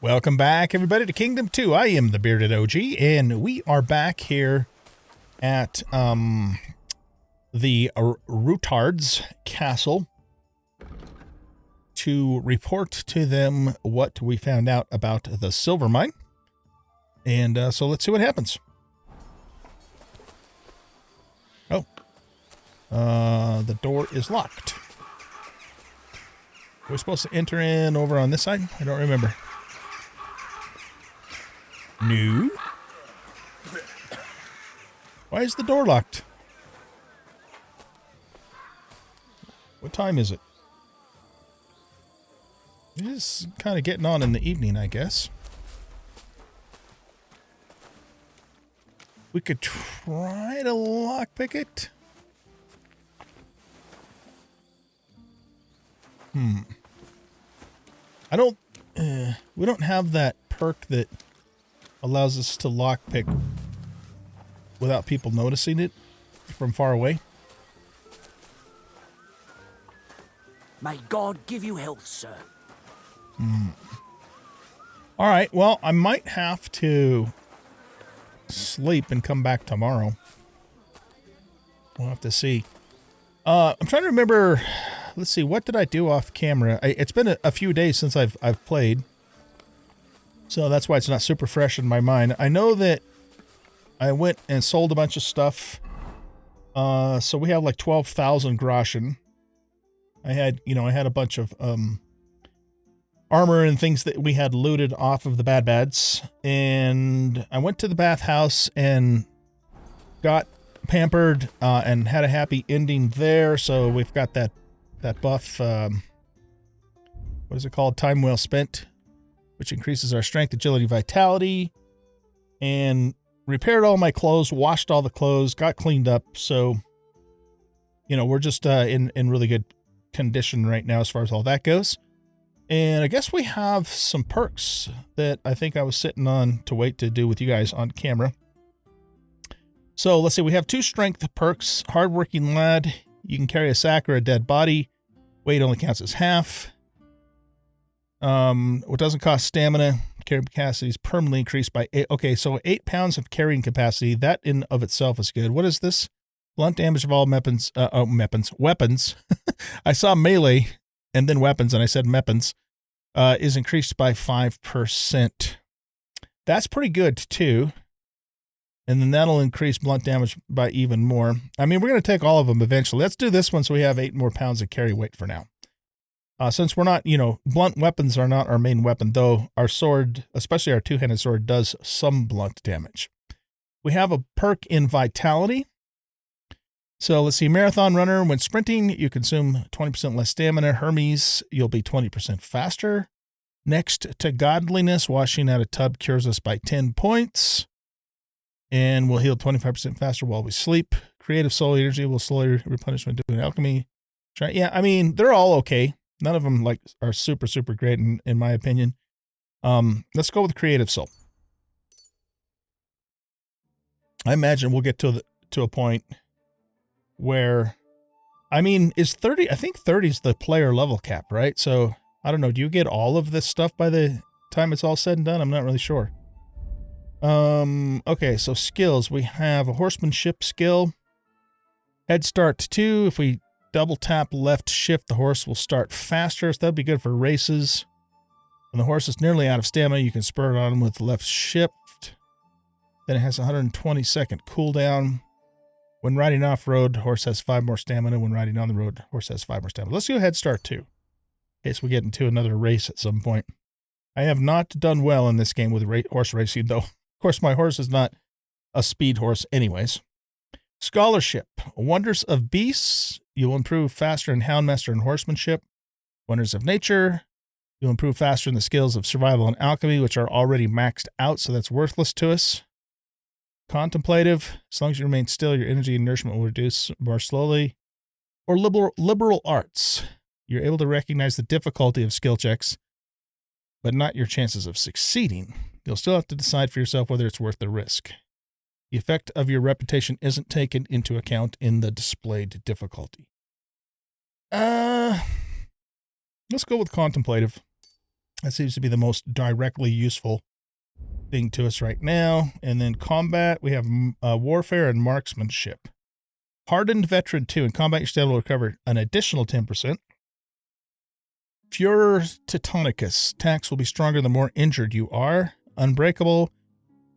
Welcome back, everybody, to Kingdom 2. I am the Bearded OG, and we are back here at the Rutard's castle to report to them what we found out about the silver mine. And so let's see what happens. Oh. The door is locked. We're supposed to enter in over on this side? I don't remember. No. Why is the door locked? What time is it? It is kind of getting on in the evening, I guess. We could try to lockpick it. I don't... we don't have that perk that allows us to lockpick without people noticing it from far away. May God give you health, sir. All right, well, I might have to sleep and come back tomorrow. We'll have to see. I'm trying to remember. Let's see, what did I do off camera? It's been a few days since I've played. So that's why it's not super fresh in my mind. I know that I went and sold a bunch of stuff. So we have like 12,000 groschen. I had a bunch of armor and things that we had looted off of the bads. And I went to the bathhouse and got pampered and had a happy ending there. So we've got that buff. What is it called? Time well spent, which increases our strength, agility, vitality, and repaired all my clothes, washed all the clothes, got cleaned up. So, we're just in really good condition right now as far as all that goes. And I guess we have some perks that I think I was sitting on to wait to do with you guys on camera. So let's see, we have 2 strength perks. Hardworking lad, you can carry a sack or a dead body. Weight only counts as half. What doesn't cost stamina. Carrying capacity is permanently increased by 8. Okay, so 8 pounds of carrying capacity. That in of itself is good. What is this? Blunt damage of all weapons. Weapons. I saw melee and then weapons, and I said weapons. Is increased by 5%. That's pretty good too. And then that'll increase blunt damage by even more. I mean, we're going to take all of them eventually. Let's do this one so we have 8 more pounds of carry weight for now. Since we're not, blunt weapons are not our main weapon, though our sword, especially our 2-handed sword, does some blunt damage. We have a perk in vitality. So let's see, marathon runner, when sprinting, you consume 20% less stamina. Hermes, you'll be 20% faster. Next to godliness, washing out a tub cures us by 10 points. And we'll heal 25% faster while we sleep. Creative soul energy will slowly replenish when doing alchemy. Yeah, I mean, they're all okay. None of them are super, super great in my opinion. Let's go with creative soul. I imagine we'll get to a point where, I mean, is 30, I think 30 is the player level cap, right? So I don't know. Do you get all of this stuff by the time it's all said and done? I'm not really sure. Okay, so skills. We have a horsemanship skill. Head start 2. If we double tap left shift, the horse will start faster. So that'd be good for races. When the horse is nearly out of stamina, you can spur it on with left shift. Then it has a 120-second cooldown. When riding off-road, horse has 5 more stamina. When riding on the road, horse has 5 more stamina. Let's do head start 2. In case we get into another race at some point. I have not done well in this game with horse racing, though. Of course, my horse is not a speed horse anyways. Scholarship. Wonders of Beasts. You'll improve faster in Houndmaster and Horsemanship. Wonders of Nature. You'll improve faster in the skills of Survival and Alchemy, which are already maxed out, so that's worthless to us. Contemplative. As long as you remain still, your energy and nourishment will reduce more slowly. Or liberal arts. You're able to recognize the difficulty of skill checks, but not your chances of succeeding. You'll still have to decide for yourself whether it's worth the risk. The effect of your reputation isn't taken into account in the displayed difficulty. Let's go with contemplative. That seems to be the most directly useful thing to us right now. And then combat, we have warfare and marksmanship. Hardened veteran 2. In combat, your stamina will recover an additional 10%. Furor Teutonicus. Attacks will be stronger the more injured you are. Unbreakable.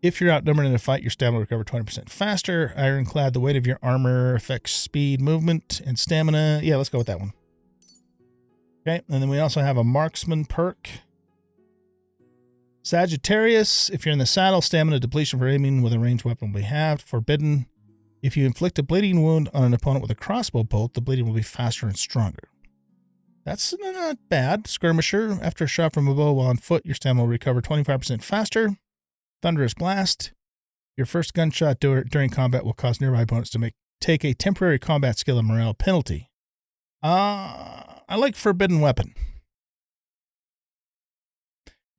If you're outnumbered in a fight, your stamina will recover 20% faster. Ironclad. The weight of your armor affects speed, movement, and stamina. Yeah, let's go with that one. Okay, and then we also have a marksman perk. Sagittarius. If you're in the saddle, stamina depletion for aiming with a ranged weapon will be halved. Forbidden. If you inflict a bleeding wound on an opponent with a crossbow bolt, the bleeding will be faster and stronger. That's not bad. Skirmisher. After a shot from a bow while on foot, your stamina will recover 25% faster. Thunderous Blast. Your first gunshot during combat will cause nearby opponents to take a temporary combat skill and morale penalty. I like Forbidden Weapon.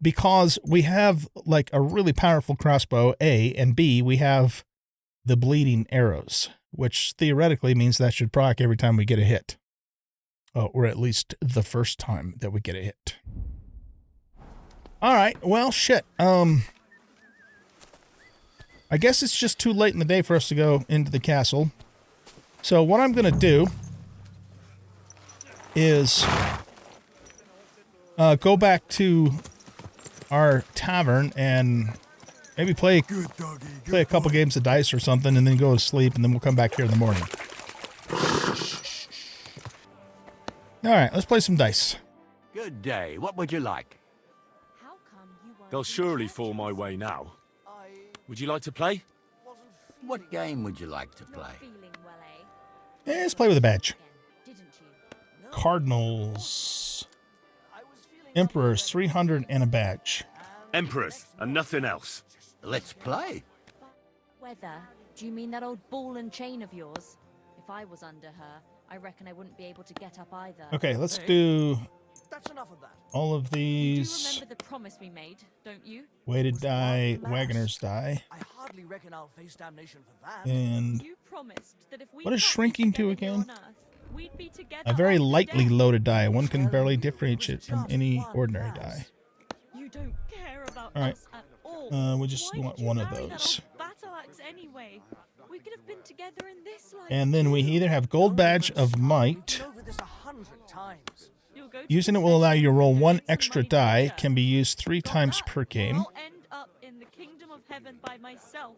Because we have like a really powerful crossbow, A, and B, we have the bleeding arrows, which theoretically means that should proc every time we get a hit. Or at least the first time that we get a hit. All right, well, shit. I guess it's just too late in the day for us to go into the castle. So what I'm going to do is go back to our tavern and maybe play a couple games of dice or something and then go to sleep, and then we'll come back here in the morning. All right, let's play some dice. Good day. What would you like? They'll surely fall my way now. Would you like to play? What game would you like to play? Yeah, let's play with a badge. Cardinals. Emperors, 300 and a badge. Emperors, and nothing else. Let's play. Weather? Do you mean that old ball and chain of yours? If I was under her, I reckon I wouldn't be able to get up either. Okay, let's do That's enough of that. all of You do these. remember the promise we made, don't you? Weighted die, Wagoner's die, I hardly reckon I'll face damnation for that. and You promised that if we What is got shrinking to together here again? on Earth, we'd be together a very after lightly death. loaded die. One can barely differentiate it from any ordinary die. You don't care about All right. us at all. We just Why want did you one of marry that those. old battle axe anyway? We could have been together in this life. And then we either have Gold Badge of Might. Been over this 100 times. You'll go to Using the it will allow you to roll session one and make some extra money die. later. Can be used 3 Got times that? per game. I'll end up in the kingdom of heaven by myself.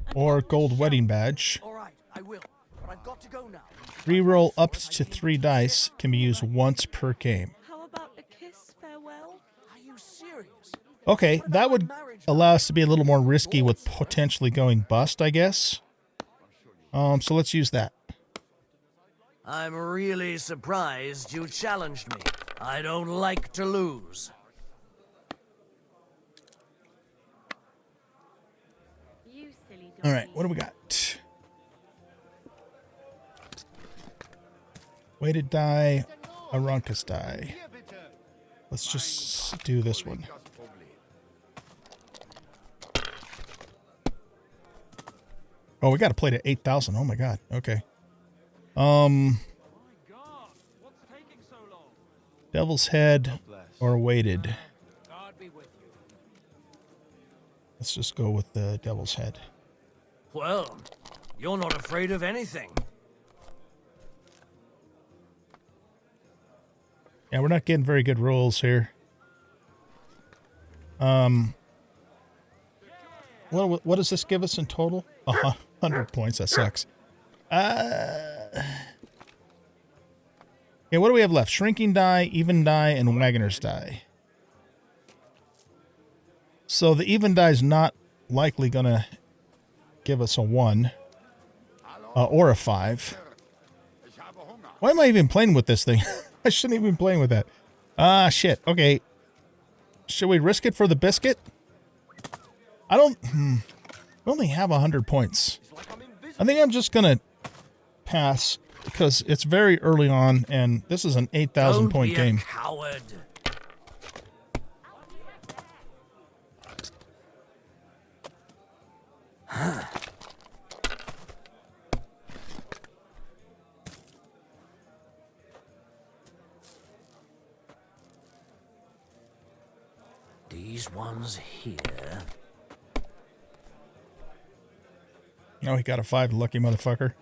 and Or on the Gold shelf. Wedding Badge. All right, I will. But I've got to go now. Reroll up to 3 dice. Can be used once per game. How about a kiss farewell? Are you serious? Okay, that would allow us to be a little more risky with potentially going bust, I guess. So let's use that. I'm really surprised you challenged me. I don't like to lose. You silly All right, what do we got? Weighted die, Aronkus die. Let's just do this one. Oh, we got to play to 8,000. Oh my god. Okay. Devil's Head or Weighted. Let's just go with the Devil's Head. Well, you're not afraid of anything. Yeah, we're not getting very good rolls here. What does this give us in total? 100 points. That sucks. Yeah, what do we have left? Shrinking die, even die, and Wagoner's die. So the even die is not likely going to give us a 1 or a 5. Why am I even playing with this thing? I shouldn't even be playing with that. Ah, shit. Okay. Should we risk it for the biscuit? I don't... we only have 100 points. I think I'm just going to pass because it's very early on and this is an 8,000 point game. Coward. These ones here. Oh, he got a 5, lucky motherfucker.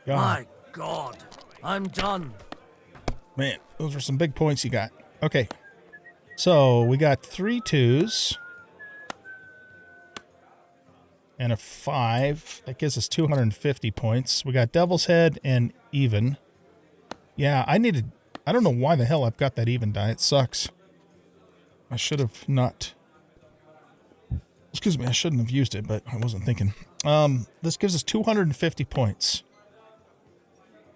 God. My God, I'm done. Man, those were some big points you got. Okay. So we got 3 2s. And a 5. That gives us 250 points. We got Devil's Head and even. Yeah, I don't know why the hell I've got that even die. It sucks. I should have not. Excuse me, I shouldn't have used it, but I wasn't thinking. This gives us 250 points.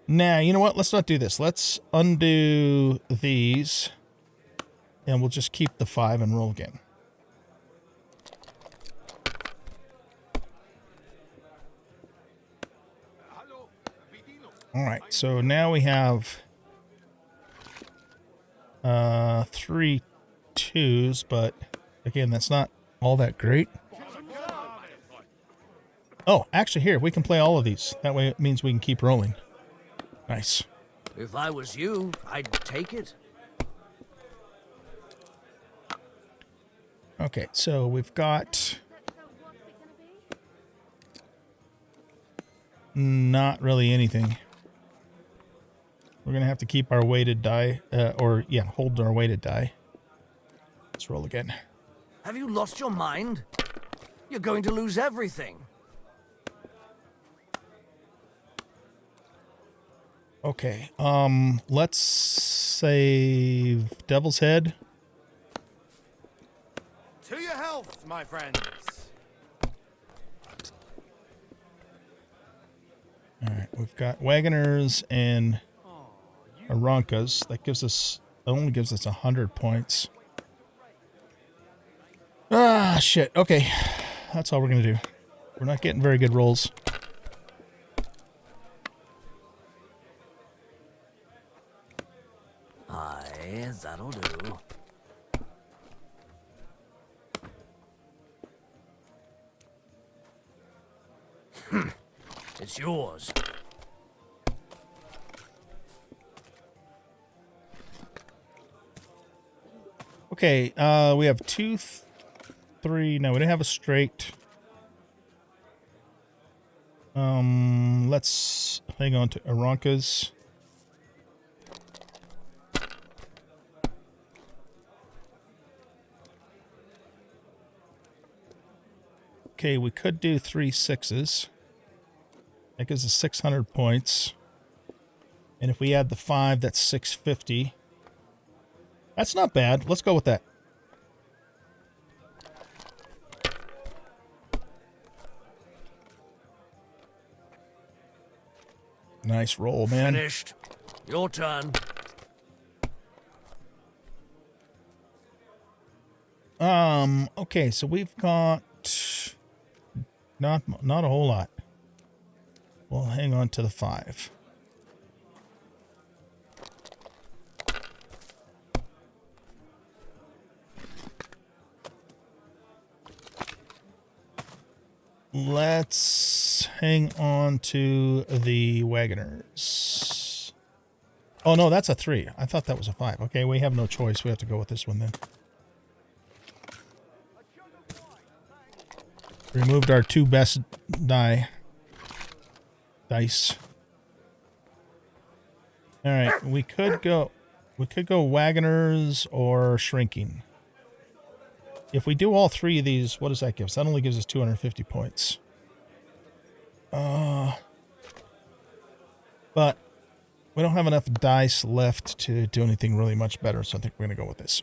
Nah, you know what? Let's not do this. Let's undo these. And we'll just keep the 5 and roll again. All right, so now we have 3 2s, but again, that's not all that great. Oh, actually, here, we can play all of these. That way it means we can keep rolling. Nice. If I was you, I'd take it. Okay, so we've got not really anything. We're going to have to keep our weighted die, hold our weighted die. Let's roll again. Have you lost your mind? You're going to lose everything. Okay, let's save Devil's Head. To your health, my friends. All right, we've got Wagoners and Aronkas. That only gives us 100 points. Ah, shit. Okay, that's all we're gonna do. We're not getting very good rolls. Aye, that'll do. It's yours. Okay, we have 2, 3. No, we don't have a straight. Let's hang on to Aronkas. Okay, we could do 3 6s. That gives us 600 points. And if we add the 5, that's 650. That's not bad. Let's go with that. Nice roll, man. Finished. Your turn. Okay, so we've got not a whole lot. We'll hang on to the 5. Let's hang on to the Wagoners. Oh, no, that's a 3. I thought that was a 5. Okay, we have no choice. We have to go with this one then. Removed our 2 best dice. All right, we could go Wagoners or Shrinking. If we do all 3 of these, what does that give us? That only gives us 250 points. But we don't have enough dice left to do anything really much better, so I think we're going to go with this.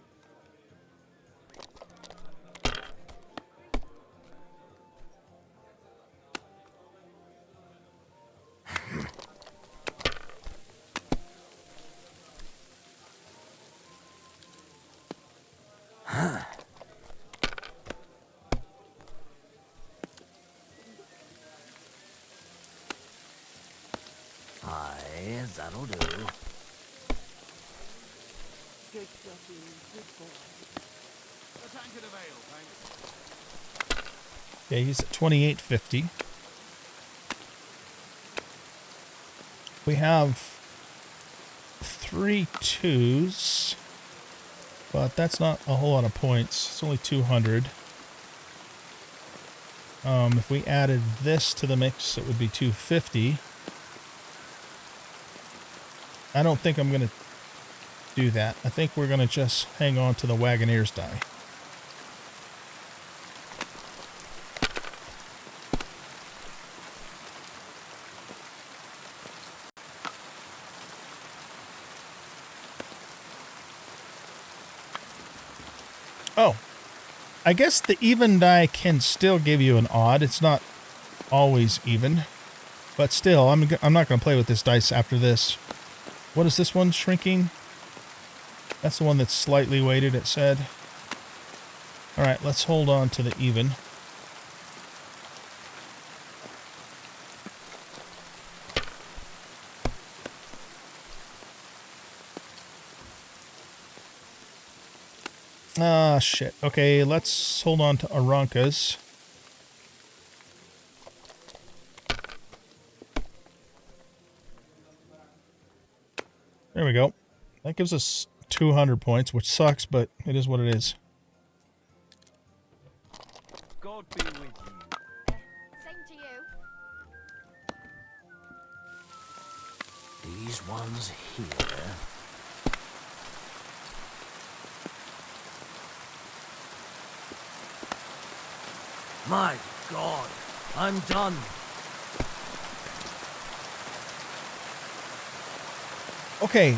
Aye, that'll do. A tankard of ale, thanks. Okay, he's at 2850. We have 3 2s, but that's not a whole lot of points. It's only 200. If we added this to the mix, it would be 250. I don't think I'm going to do that. I think we're going to just hang on to the Wagoneer's die. Oh, I guess the even die can still give you an odd. It's not always even, but still, I'm not going to play with this dice after this. What is this one? Shrinking? That's the one that's slightly weighted, it said. All right, let's hold on to the even. Ah, shit. Okay, let's hold on to Arankas. There we go. That gives us 200 points, which sucks, but it is what it is. God be with you. Same to you. These ones here. My God, I'm done. Okay.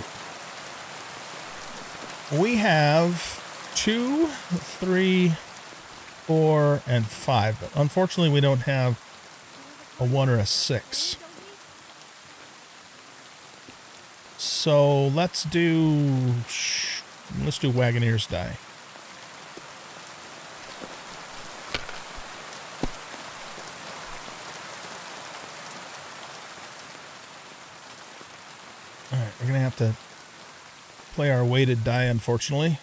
We have 2, 3, 4, and 5. But unfortunately, we don't have a 1 or a 6. So let's do Wagoneer's die. Alright, we're gonna have to play our weighted die, unfortunately.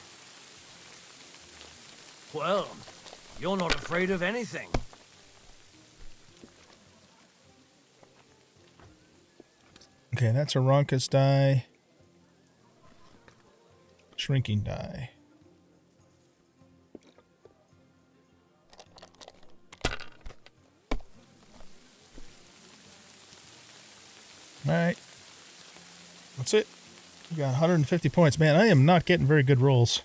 Well, you're not afraid of anything. Okay, that's a Ronkus die. Shrinking die. Alright. That's it. We got 150 points. Man, I am not getting very good rolls.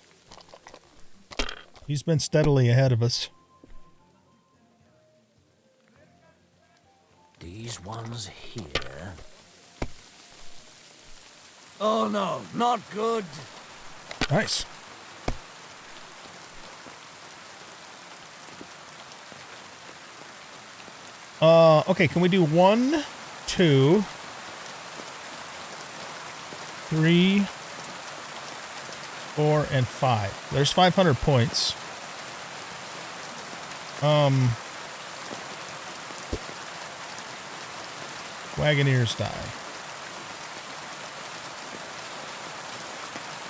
He's been steadily ahead of us. These ones here. Oh no, not good. Nice. Okay, can we do 1, 2, 3, 4, and 5? There's 500 points. Wagoneer's die.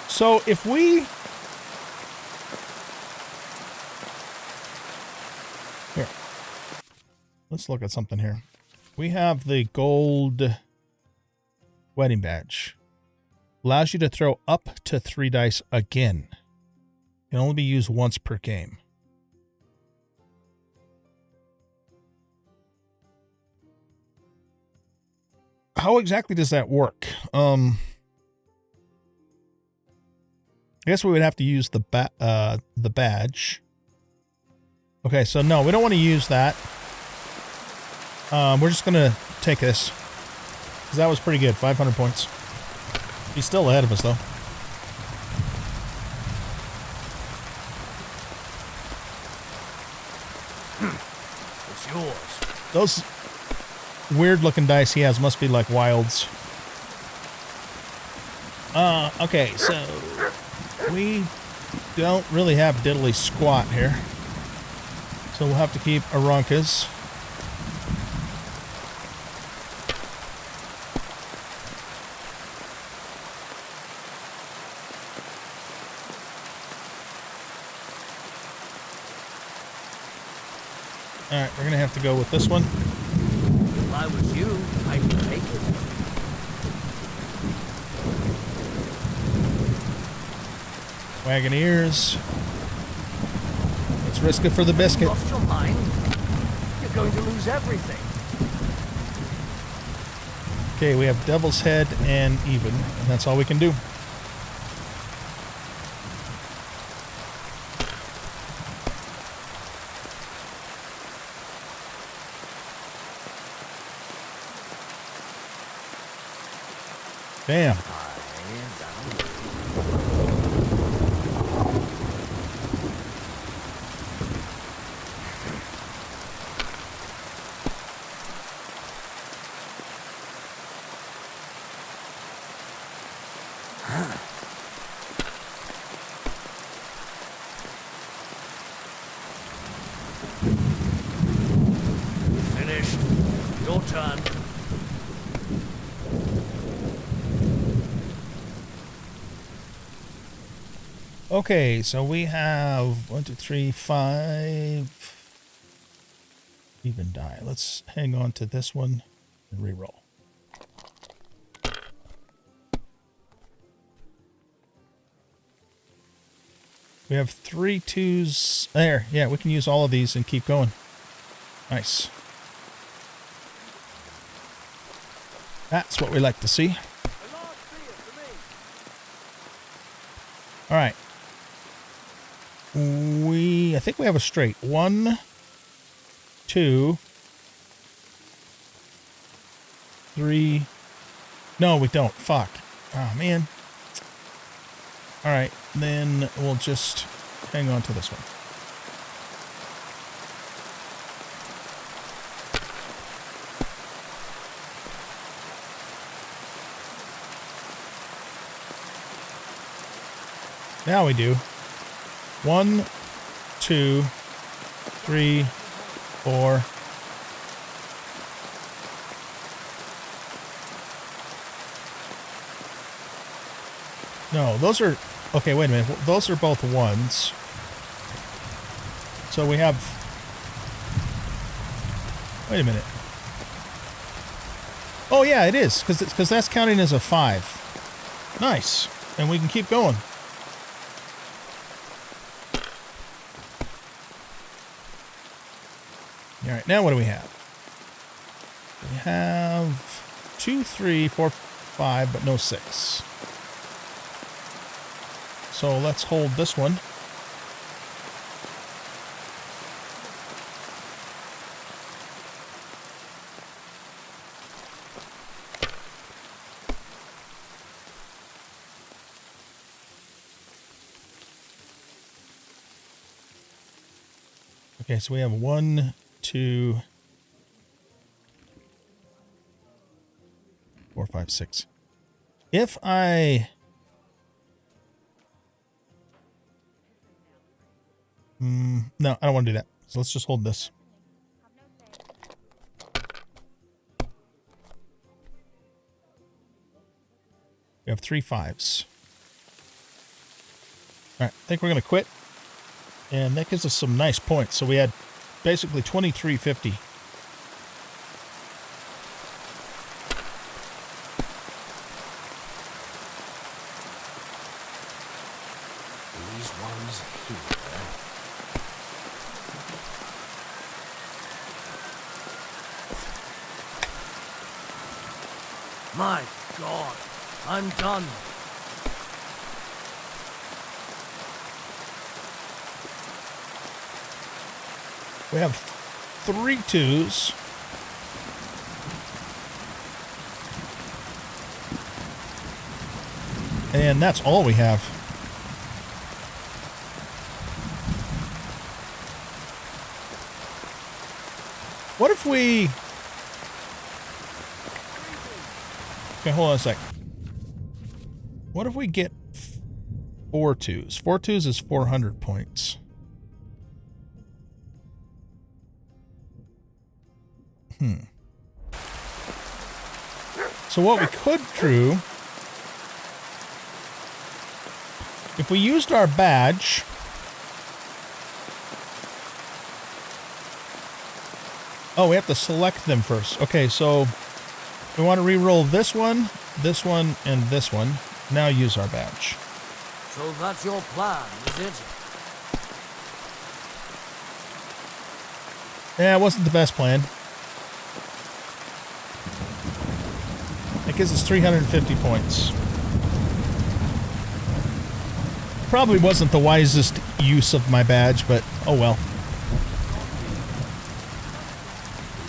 So if we... Here. Let's look at something here. We have the gold wedding badge. Allows you to throw up to 3 dice again. Can only be used once per game. How exactly does that work? I guess we would have to use the badge. Okay, so no, we don't want to use that. We're just gonna take this, 'cause that was pretty good. 500 points. He's still ahead of us, though. It's yours. Those weird-looking dice he has must be like wilds. Okay, so we don't really have diddly squat here. So we'll have to keep Arankas. Alright, we're gonna have to go with this one. If I was you, I'd take it. Wagoneers. Let's risk it for the You biscuit. lost your mind? You're going to lose everything. Okay, we have Devil's Head and Even, and that's all we can do. Damn. Finished. Your turn. Okay, so we have 1, 2, 3, 5. Even die. Let's hang on to this one and reroll. We have 3 2s. There, yeah, we can use all of these and keep going. Nice. That's what we like to see. All right. I think we have a straight. 1, 2, 3. No, we don't. Fuck. Oh, man. All right. Then we'll just hang on to this one. Now we do. 1, 2, 3, 4. No, those are... Okay, wait a minute. Those are both 1s. So we have... Wait a minute. Oh, yeah, it is. Because that's counting as a 5. Nice. And we can keep going. All right, now what do we have? We have 2, 3, 4, 5, but no 6. So let's hold this one. Okay, so we have 1, 2, 4, 5, 6. If I... no, I don't want to do that. So let's just hold this. We have 3 5s. All right, I think we're going to quit. And that gives us some nice points. So we had basically 2350. These ones here. My God, I'm done. We have 3 2s. And that's all we have. What if we... Okay, hold on a sec. What if we get 4 2s? 4 2s is 400 points. So what we could do, if we used our badge, oh, we have to select them first. Okay, so we want to re-roll this one, and this one. Now use our badge. So that's your plan, is it? Yeah, it wasn't the best plan. That gives us 350 points. Probably wasn't the wisest use of my badge, but oh well.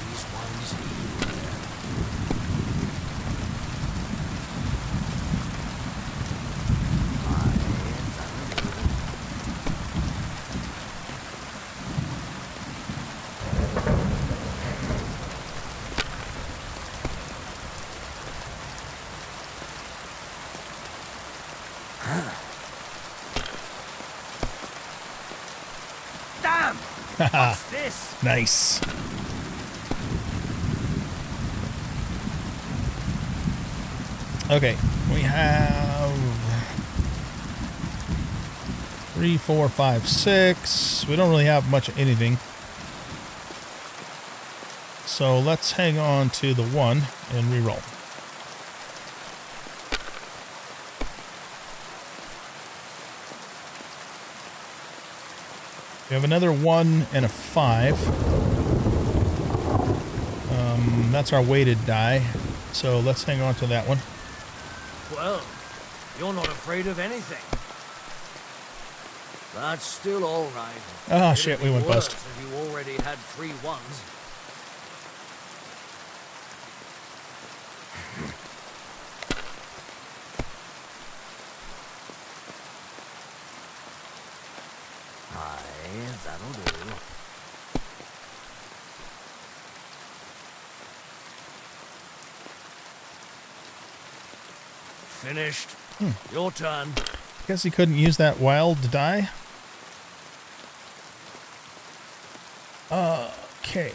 These ones here. Damn! What's this? Nice. Okay, we have 3, 4, 5, 6. We don't really have much of anything. So let's hang on to the 1 and reroll. We have another 1 and a 5. That's our weighted die. So let's hang on to that one. Well, you're not afraid of anything. That's still all right. Ah, It'd shit, be we went worse bust. If you already had 3 ones. Aye, that'll do. Finished. Your turn. Guess he couldn't use that wild die. Okay.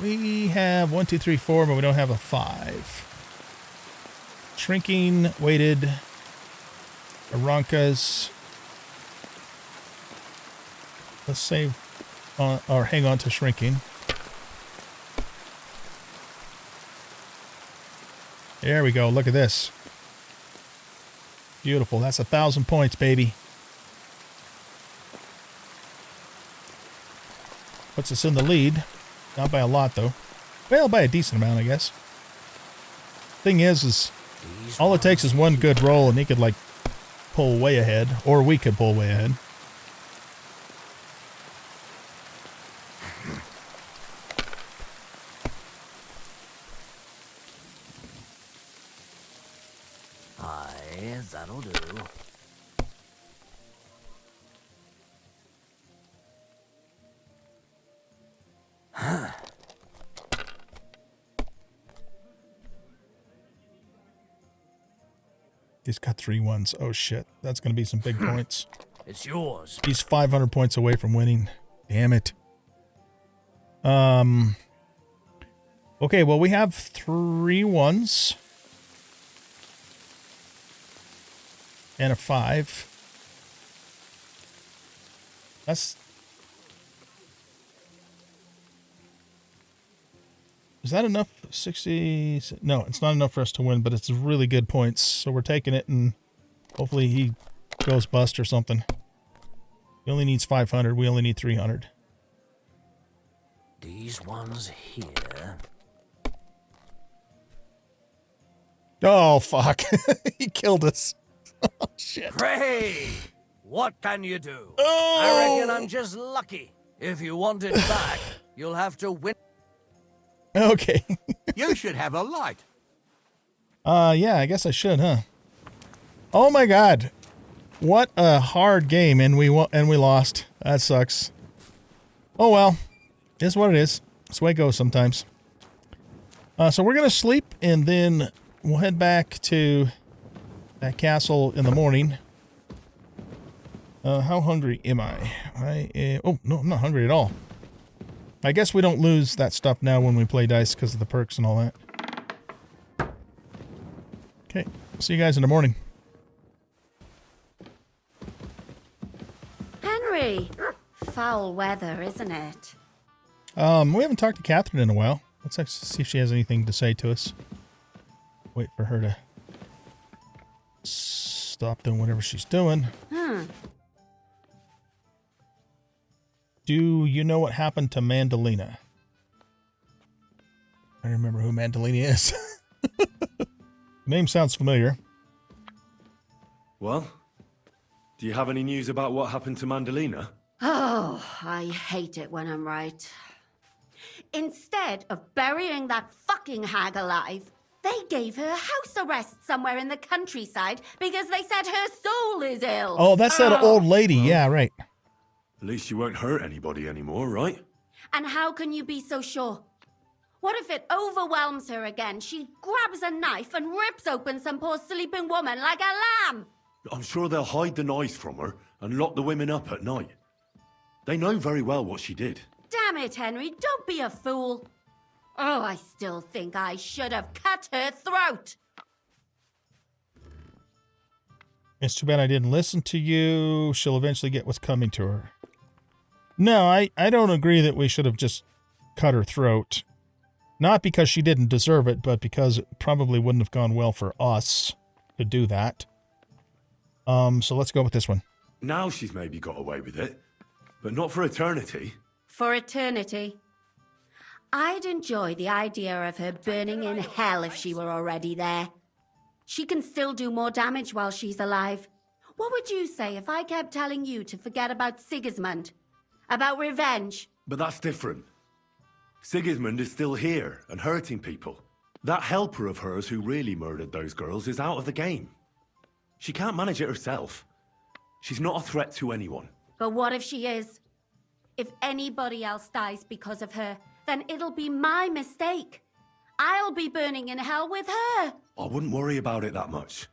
We have 1, 2, 3, 4, but we don't have a 5. Shrinking, weighted, Arankas. Let's save on, or hang on to shrinking. There we go. Look at this. Beautiful. That's 1,000 points, baby. Puts us in the lead. Not by a lot, though. Well, by a decent amount, I guess. Thing is all it takes is one good roll, and he could, like, pull way ahead. Or we could pull way ahead. Aye, that'll do. He's got 3 1s. Oh, shit. That's going to be some big points. It's yours. He's 500 points away from winning. Damn it. Okay, well, we have 3 1s. And a 5. That's... Is that enough? 60... No, it's not enough for us to win, but it's really good points. So we're taking it, and hopefully he goes bust or something. He only needs 500. We only need 300. These ones here. Oh, fuck. He killed us. Oh, shit. Pray! What can you do? Oh! I reckon I'm just lucky. If you want it back, you'll have to win. Okay. You should have a light. Yeah, I guess I should, huh? Oh my god. What a hard game, and we lost. That sucks. Oh well. It's what it is. It's the way it goes sometimes. So we're gonna sleep, and then we'll head back to that castle in the morning. How hungry am I? Oh, no, I'm not hungry at all. I guess we don't lose that stuff now when we play dice because of the perks and all that. Okay, see you guys in the morning. Henry! Foul weather, isn't it? We haven't talked to Catherine in a while. Let's actually see if she has anything to say to us. Wait for her to stop doing whatever she's doing. Hmm. Do you know what happened to Mandalina? I remember who Mandalina is. Name sounds familiar. Well, do you have any news about what happened to Mandalina? Oh, I hate it when I'm right. Instead of burying that fucking hag alive, they gave her house arrest somewhere in the countryside because they said her soul is ill. Oh, that's that old lady. Yeah, right. At least you won't hurt anybody anymore, right? And how can you be so sure? What if it overwhelms her again? She grabs a knife and rips open some poor sleeping woman like a lamb. I'm sure they'll hide the knives from her and lock the women up at night. They know very well what she did. Damn it, Henry, don't be a fool. Oh, I still think I should have cut her throat. It's too bad I didn't listen to you. She'll eventually get what's coming to her. No, I don't agree that we should have just cut her throat. Not because she didn't deserve it, but because it probably wouldn't have gone well for us to do that. So let's go with this one. Now she's maybe got away with it, but not for eternity. For eternity. I'd enjoy the idea of her burning in hell if she were already there. She can still do more damage while she's alive. What would you say if I kept telling you to forget about Sigismund? About revenge? But that's different. Sigismund is still here and hurting people. That helper of hers who really murdered those girls is out of the game. She can't manage it herself. She's not a threat to anyone. But what if she is? If anybody else dies because of her, then it'll be my mistake. I'll be burning in hell with her. I wouldn't worry about it that much.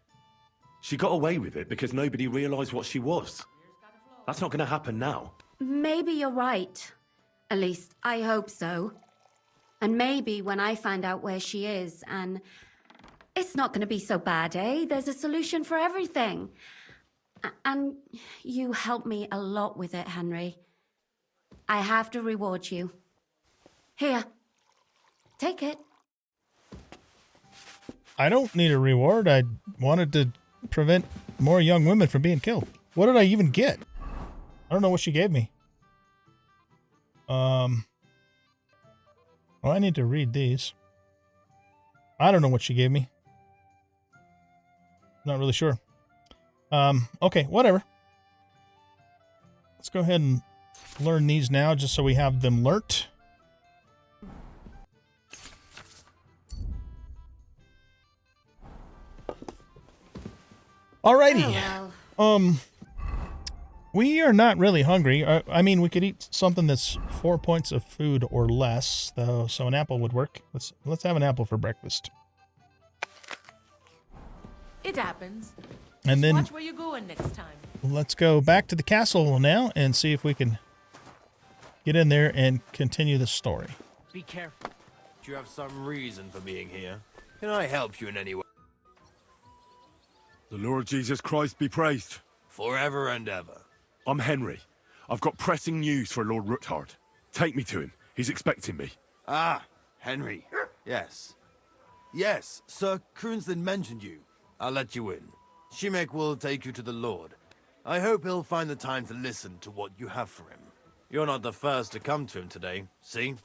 She got away with it because nobody realized what she was. That's not going to happen now. Maybe you're right. At least, I hope so. And maybe when I find out where she is, and it's not going to be so bad, eh? There's a solution for everything. And you helped me a lot with it, Henry. I have to reward you. Here, take it. I don't need a reward. I wanted to prevent more young women from being killed. What did I even get? I don't know what she gave me. Well, I need to read these. I don't know what she gave me. Not really sure. Okay, whatever. Let's go ahead and learn these now just so we have them learnt. Alrighty. Oh, well. We are not really hungry. I mean, we could eat something that's 4 points of food or less, though. So an apple would work. Let's have an apple for breakfast. It happens. And then Watch where you're going next time. let's go back to the castle now and see if we can get in there and continue the story. Be careful. Do you have some reason for being here? Can I help you in any way? The Lord Jesus Christ be praised. Forever and ever. I'm Henry. I've got pressing news for Lord Ruthard. Take me to him. He's expecting me. Ah, Henry. Yes. Yes, Sir Kroonslin mentioned you. I'll let you in. Shimek will take you to the Lord. I hope he'll find the time to listen to what you have for him. You're not the first to come to him today, see?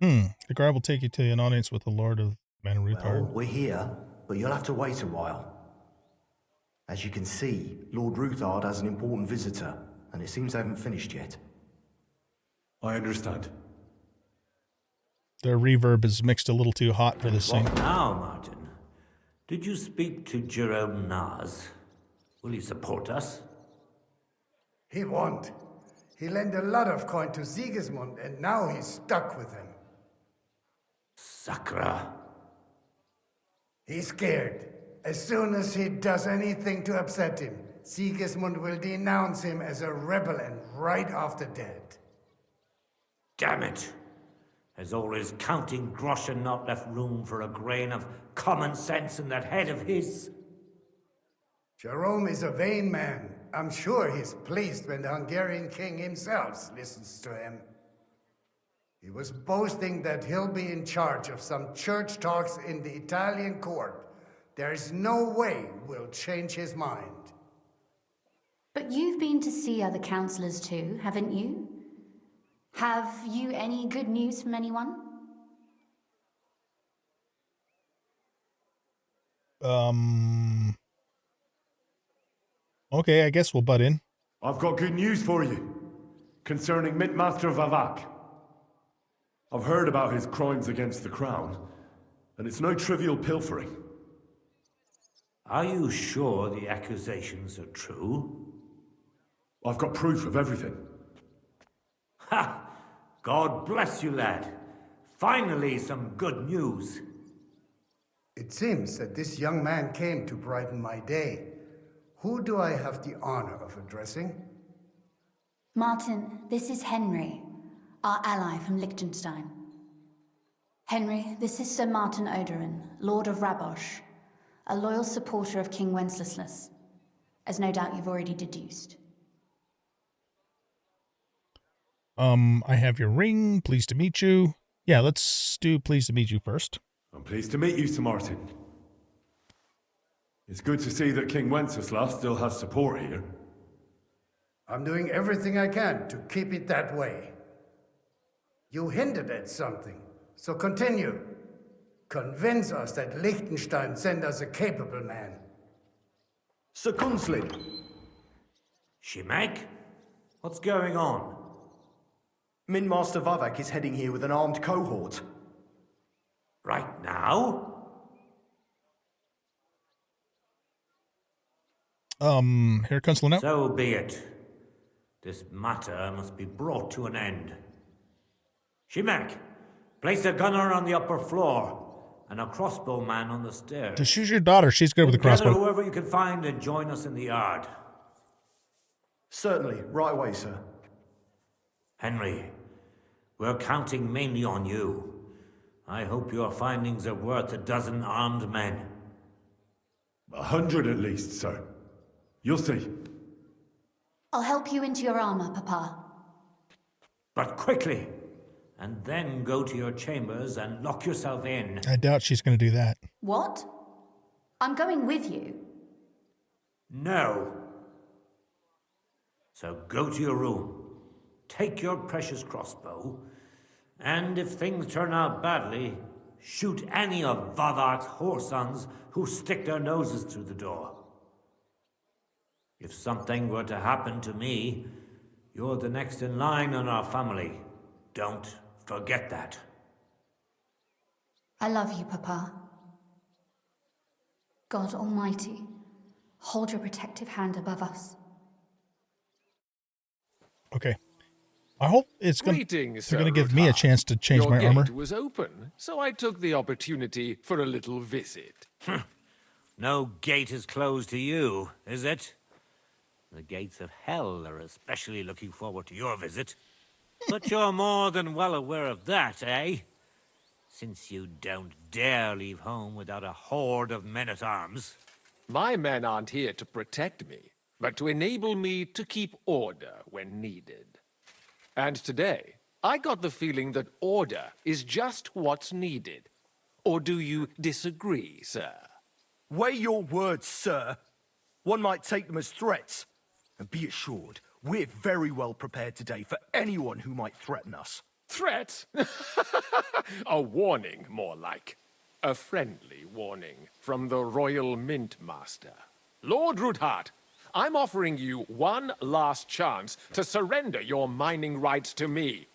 The guard will take you to an audience with the Lord of Manor Well, Ruthard. we're here, but you'll have to wait a while. As you can see, Lord Ruthard has an important visitor, and it seems they haven't finished yet. I understand. Their reverb is mixed a little too hot for this thing. What now, Martin? Did you speak to Jerome Naz? Will he support us? He won't. He lent a lot of coin to Sigismund, and now he's stuck with him. Sakra. He's scared. As soon as he does anything to upset him, Sigismund will denounce him as a rebel and right after dead. Damn it! Has all his counting groschen not left room for a grain of common sense in that head of his? Jerome is a vain man. I'm sure he's pleased when the Hungarian king himself listens to him. He was boasting that he'll be in charge of some church talks in the Italian court, There's no way we'll change his mind. But you've been to see other councillors too, haven't you? Have you any good news from anyone? Okay, I guess we'll butt in. I've got good news for you concerning Mintmaster Vavak. I've heard about his crimes against the crown, and it's no trivial pilfering. Are you sure the accusations are true? I've got proof of everything. Ha! God bless you, lad. Finally, some good news. It seems that this young man came to brighten my day. Who do I have the honor of addressing? Martin, this is Henry, our ally from Liechtenstein. Henry, this is Sir Martin Odorin, Lord of Rabosh, a loyal supporter of King Wenceslas, as no doubt you've already deduced. I have your ring. Pleased to meet you. Yeah, let's do pleased to meet you first. I'm pleased to meet you, Sir Martin. It's good to see that King Wenceslas still has support here. I'm doing everything I can to keep it that way. You hinted at something, so continue. Convince us that Liechtenstein sent us a capable man. Sir Kunslin. Shimek? What's going on? Mintmaster Vavak is heading here with an armed cohort. Right now? Here comes Lynette. So be it. This matter must be brought to an end. Shimek, place a gunner on the upper floor and a crossbowman on the stairs. Just use your daughter. She's good with the Gather crossbow. whoever you can find and join us in the yard. Certainly, right away, sir. Henry, we're counting mainly on you. I hope your findings are worth 12 armed men. 100 at least, sir. You'll see. I'll help you into your armor, Papa. But quickly, and then go to your chambers and lock yourself in. I doubt she's going to do that. What? I'm going with you. No. So go to your room, take your precious crossbow, and if things turn out badly, shoot any of Vavak's whoresons who stick their noses through the door. If something were to happen to me, you're the next in line in our family. Don't forget that. I love you, Papa. God Almighty, hold your protective hand above us. Okay. I hope it's going Greetings, to Sir give me a Ruthard. chance to change Your my gate armor. was open, so I took the opportunity for a little visit. No gate is closed to you, is it? The gates of hell are especially looking forward to your visit. But you're more than well aware of that, eh? Since you don't dare leave home without a horde of men-at-arms. My men aren't here to protect me, but to enable me to keep order when needed. And today, I got the feeling that order is just what's needed. Or do you disagree, sir? Weigh your words, sir. One might take them as threats. And be assured, we're very well prepared today for anyone who might threaten us. Threat? A warning, more like. A friendly warning from the Royal Mint Master. Lord Ruthard, I'm offering you one last chance to surrender your mining rights to me.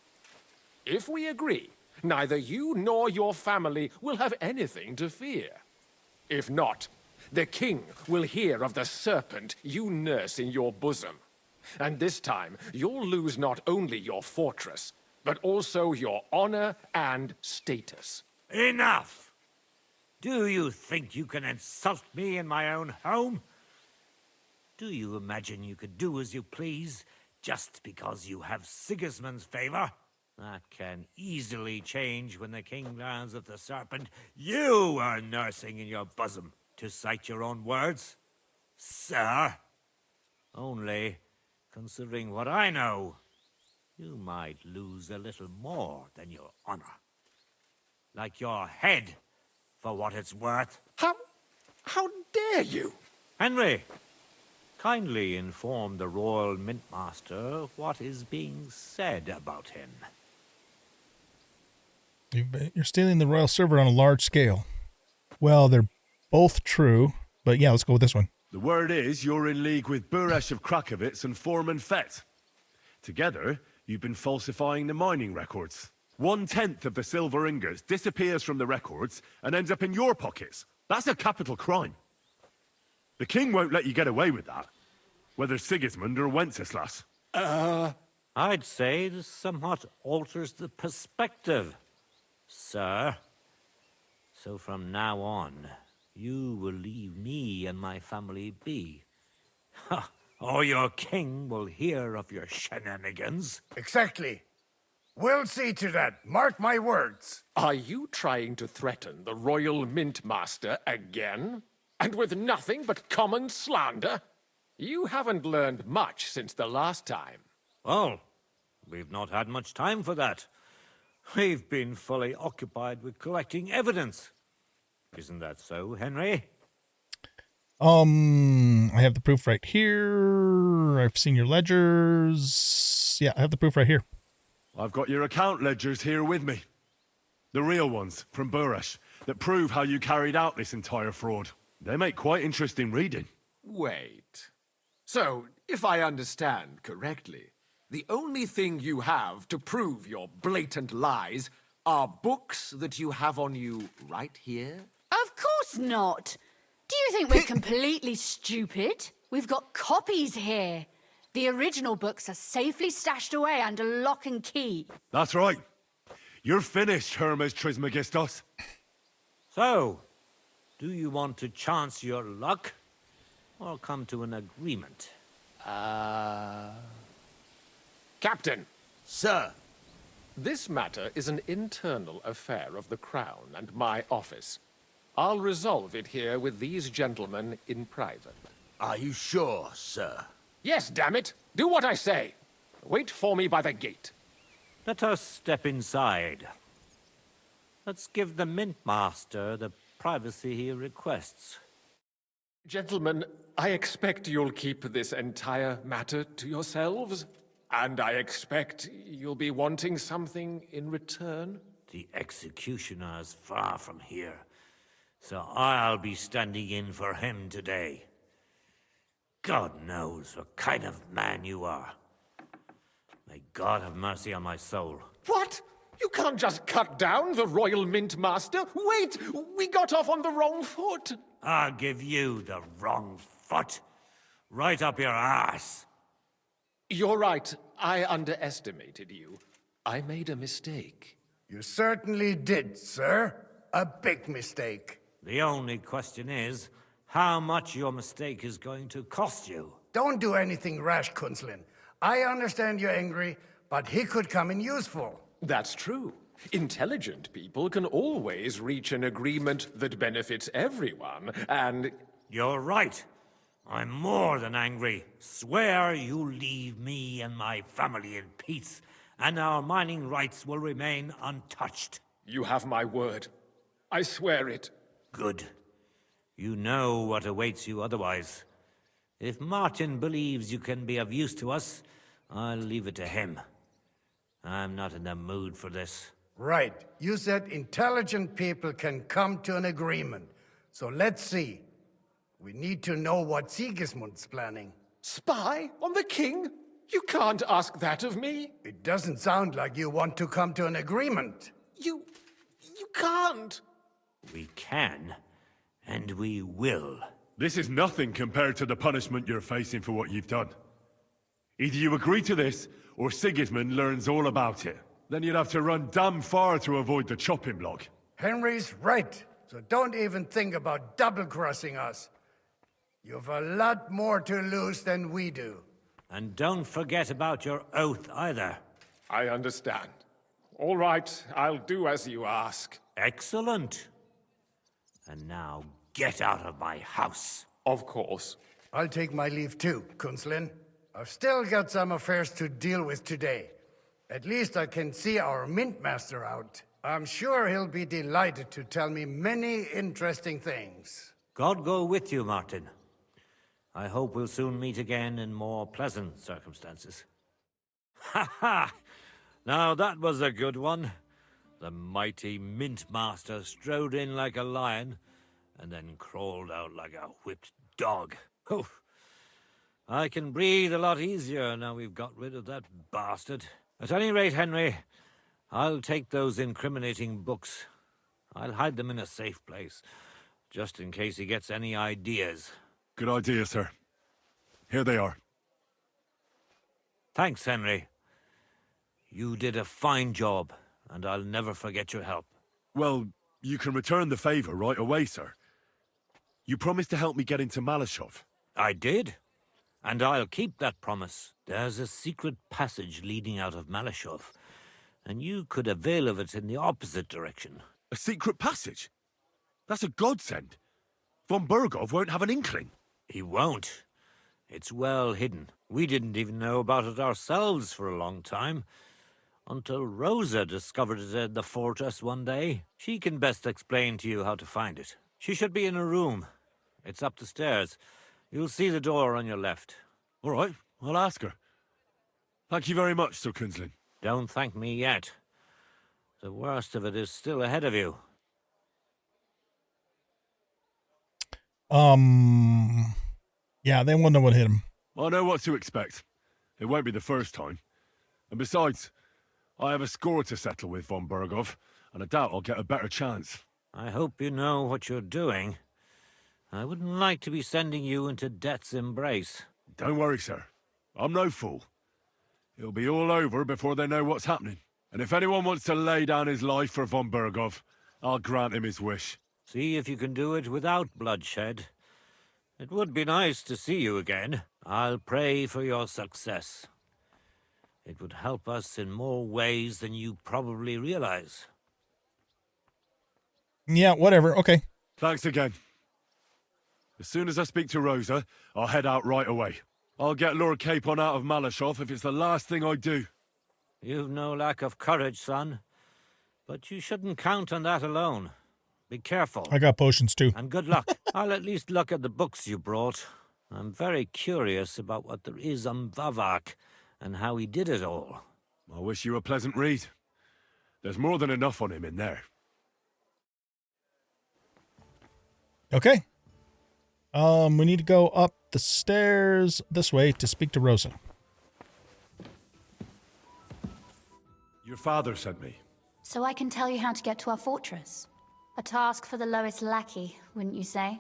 If we agree, neither you nor your family will have anything to fear. If not, the king will hear of the serpent you nurse in your bosom. And this time, you'll lose not only your fortress, but also your honor and status. Enough! Do you think you can insult me in my own home? Do you imagine you could do as you please just because you have Sigismund's favor? That can easily change when the king learns of the serpent you are nursing in your bosom, to cite your own words, sir. Only, considering what I know, you might lose a little more than your honor. Like your head, for what it's worth. How dare you? Henry, kindly inform the Royal Mintmaster what is being said about him. You're stealing the royal server on a large scale. Well, they're both true, but yeah, let's go with this one. The word is you're in league with Buresh of Krakowitz and Foreman Fett. Together, you've been falsifying the mining records. 1/10 of the silver ingots disappears from the records and ends up in your pockets. That's a capital crime. The king won't let you get away with that, whether Sigismund or Wenceslas. I'd say this somewhat alters the perspective, sir. So from now on, you will leave me and my family be. Or your king will hear of your shenanigans. Exactly. We'll see to that. Mark my words. Are you trying to threaten the Royal Mintmaster again? And with nothing but common slander? You haven't learned much since the last time. Well, we've not had much time for that. We've been fully occupied with collecting evidence. Isn't that so, Henry? I have the proof right here. I've seen your ledgers. Yeah, I have the proof right here. I've got your account ledgers here with me. The real ones, from Buresh, that prove how you carried out this entire fraud. They make quite interesting reading. Wait. So, if I understand correctly, the only thing you have to prove your blatant lies are books that you have on you right here? Of course not. Do you think we're completely stupid? We've got copies here. The original books are safely stashed away under lock and key. That's right. You're finished, Hermes Trismegistos. So, do you want to chance your luck, or come to an agreement? Captain! Sir! This matter is an internal affair of the Crown and my office. I'll resolve it here with these gentlemen in private. Are you sure, sir? Yes, damn it! Do what I say! Wait for me by the gate. Let us step inside. Let's give the Mintmaster the privacy he requests. Gentlemen, I expect you'll keep this entire matter to yourselves. And I expect you'll be wanting something in return. The executioner is far from here, so I'll be standing in for him today. God knows what kind of man you are. May God have mercy on my soul. What? You can't just cut down the Royal Mintmaster? Wait! We got off on the wrong foot! I'll give you the wrong foot. Right up your ass. You're right. I underestimated you. I made a mistake. You certainly did, sir. A big mistake. The only question is, how much your mistake is going to cost you. Don't do anything rash, Kunslin. I understand you're angry, but he could come in useful. That's true. Intelligent people can always reach an agreement that benefits everyone, and... You're right. I'm more than angry. Swear you'll leave me and my family in peace, and our mining rights will remain untouched. You have my word. I swear it. Good. You know what awaits you otherwise. If Martin believes you can be of use to us, I'll leave it to him. I'm not in the mood for this. Right. You said intelligent people can come to an agreement. So let's see. We need to know what Sigismund's planning. Spy on the king? You can't ask that of me. It doesn't sound like you want to come to an agreement. You can't. We can, and we will. This is nothing compared to the punishment you're facing for what you've done. Either you agree to this, or Sigismund learns all about it. Then you'd have to run damn far to avoid the chopping block. Henry's right, so don't even think about double-crossing us. You've a lot more to lose than we do. And don't forget about your oath either. I understand. All right, I'll do as you ask. Excellent. And now get out of my house. Of course. I'll take my leave too, Kunslin. I've still got some affairs to deal with today. At least I can see our Mintmaster out. I'm sure he'll be delighted to tell me many interesting things. God go with you, Martin. I hope we'll soon meet again in more pleasant circumstances. Ha ha! Now that was a good one. The mighty Mint Master strode in like a lion, and then crawled out like a whipped dog. Oof. I can breathe a lot easier now we've got rid of that bastard. At any rate, Henry, I'll take those incriminating books. I'll hide them in a safe place, just in case he gets any ideas. Good idea, sir. Here they are. Thanks, Henry. You did a fine job, and I'll never forget your help. Well, you can return the favor right away, sir. You promised to help me get into Malashov. I did, and I'll keep that promise. There's a secret passage leading out of Malashov, and you could avail of it in the opposite direction. A secret passage? That's a godsend. Von Bergov won't have an inkling. He won't. It's well hidden. We didn't even know about it ourselves for a long time, until Rosa discovered it in the fortress one day. She can best explain to you how to find it. She should be in a room. It's up the stairs. You'll see the door on your left. All right, I'll ask her. Thank you very much, Sir Kunzlin. Don't thank me yet. The worst of it is still ahead of you. Yeah, they won't know what hit him. I know what to expect. It won't be the first time. And besides, I have a score to settle with Von Bergov, and I doubt I'll get a better chance. I hope you know what you're doing. I wouldn't like to be sending you into death's embrace. Don't worry, sir. I'm no fool. It'll be all over before they know what's happening. And if anyone wants to lay down his life for Von Bergov, I'll grant him his wish. See if you can do it without bloodshed. It would be nice to see you again. I'll pray for your success. It would help us in more ways than you probably realize. Yeah, whatever. Okay. Thanks again. As soon as I speak to Rosa, I'll head out right away. I'll get Lord Capon out of Malashov if it's the last thing I do. You've no lack of courage, son. But you shouldn't count on that alone. Be careful. I got potions too. And good luck. I'll at least look at the books you brought. I'm very curious about what there is on Vavak and how he did it all. I wish you a pleasant read. There's more than enough on him in there. Okay. We need to go up the stairs this way to speak to Rosa. Your father sent me. So I can tell you how to get to our fortress. A task for the lowest lackey, wouldn't you say?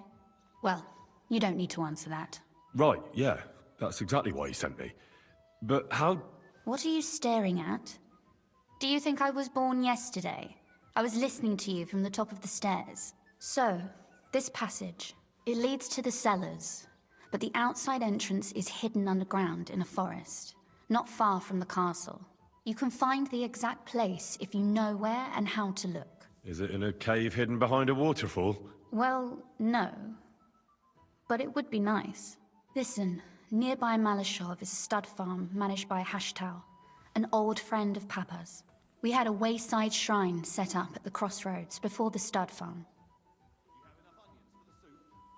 Well, you don't need to answer that. Right, yeah. That's exactly why he sent me. But how... What are you staring at? Do you think I was born yesterday? I was listening to you from the top of the stairs. So, this passage, it leads to the cellars, but the outside entrance is hidden underground in a forest, not far from the castle. You can find the exact place if you know where and how to look. Is it in a cave hidden behind a waterfall? Well, no. But it would be nice. Listen, nearby Malashov is a stud farm managed by Hashtal, an old friend of Papa's. We had a wayside shrine set up at the crossroads before the stud farm.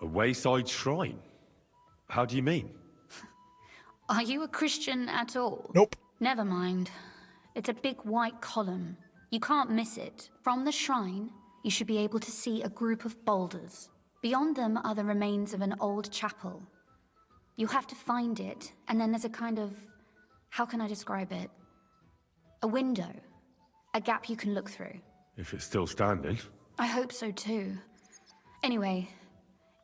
A wayside shrine? How do you mean? Are you a Christian at all? Nope. Never mind. It's a big white column. You can't miss it. From the shrine, you should be able to see a group of boulders. Beyond them are the remains of an old chapel. You have to find it, and then there's a kind of... how can I describe it? A window. A gap you can look through. If it's still standing. I hope so too. Anyway,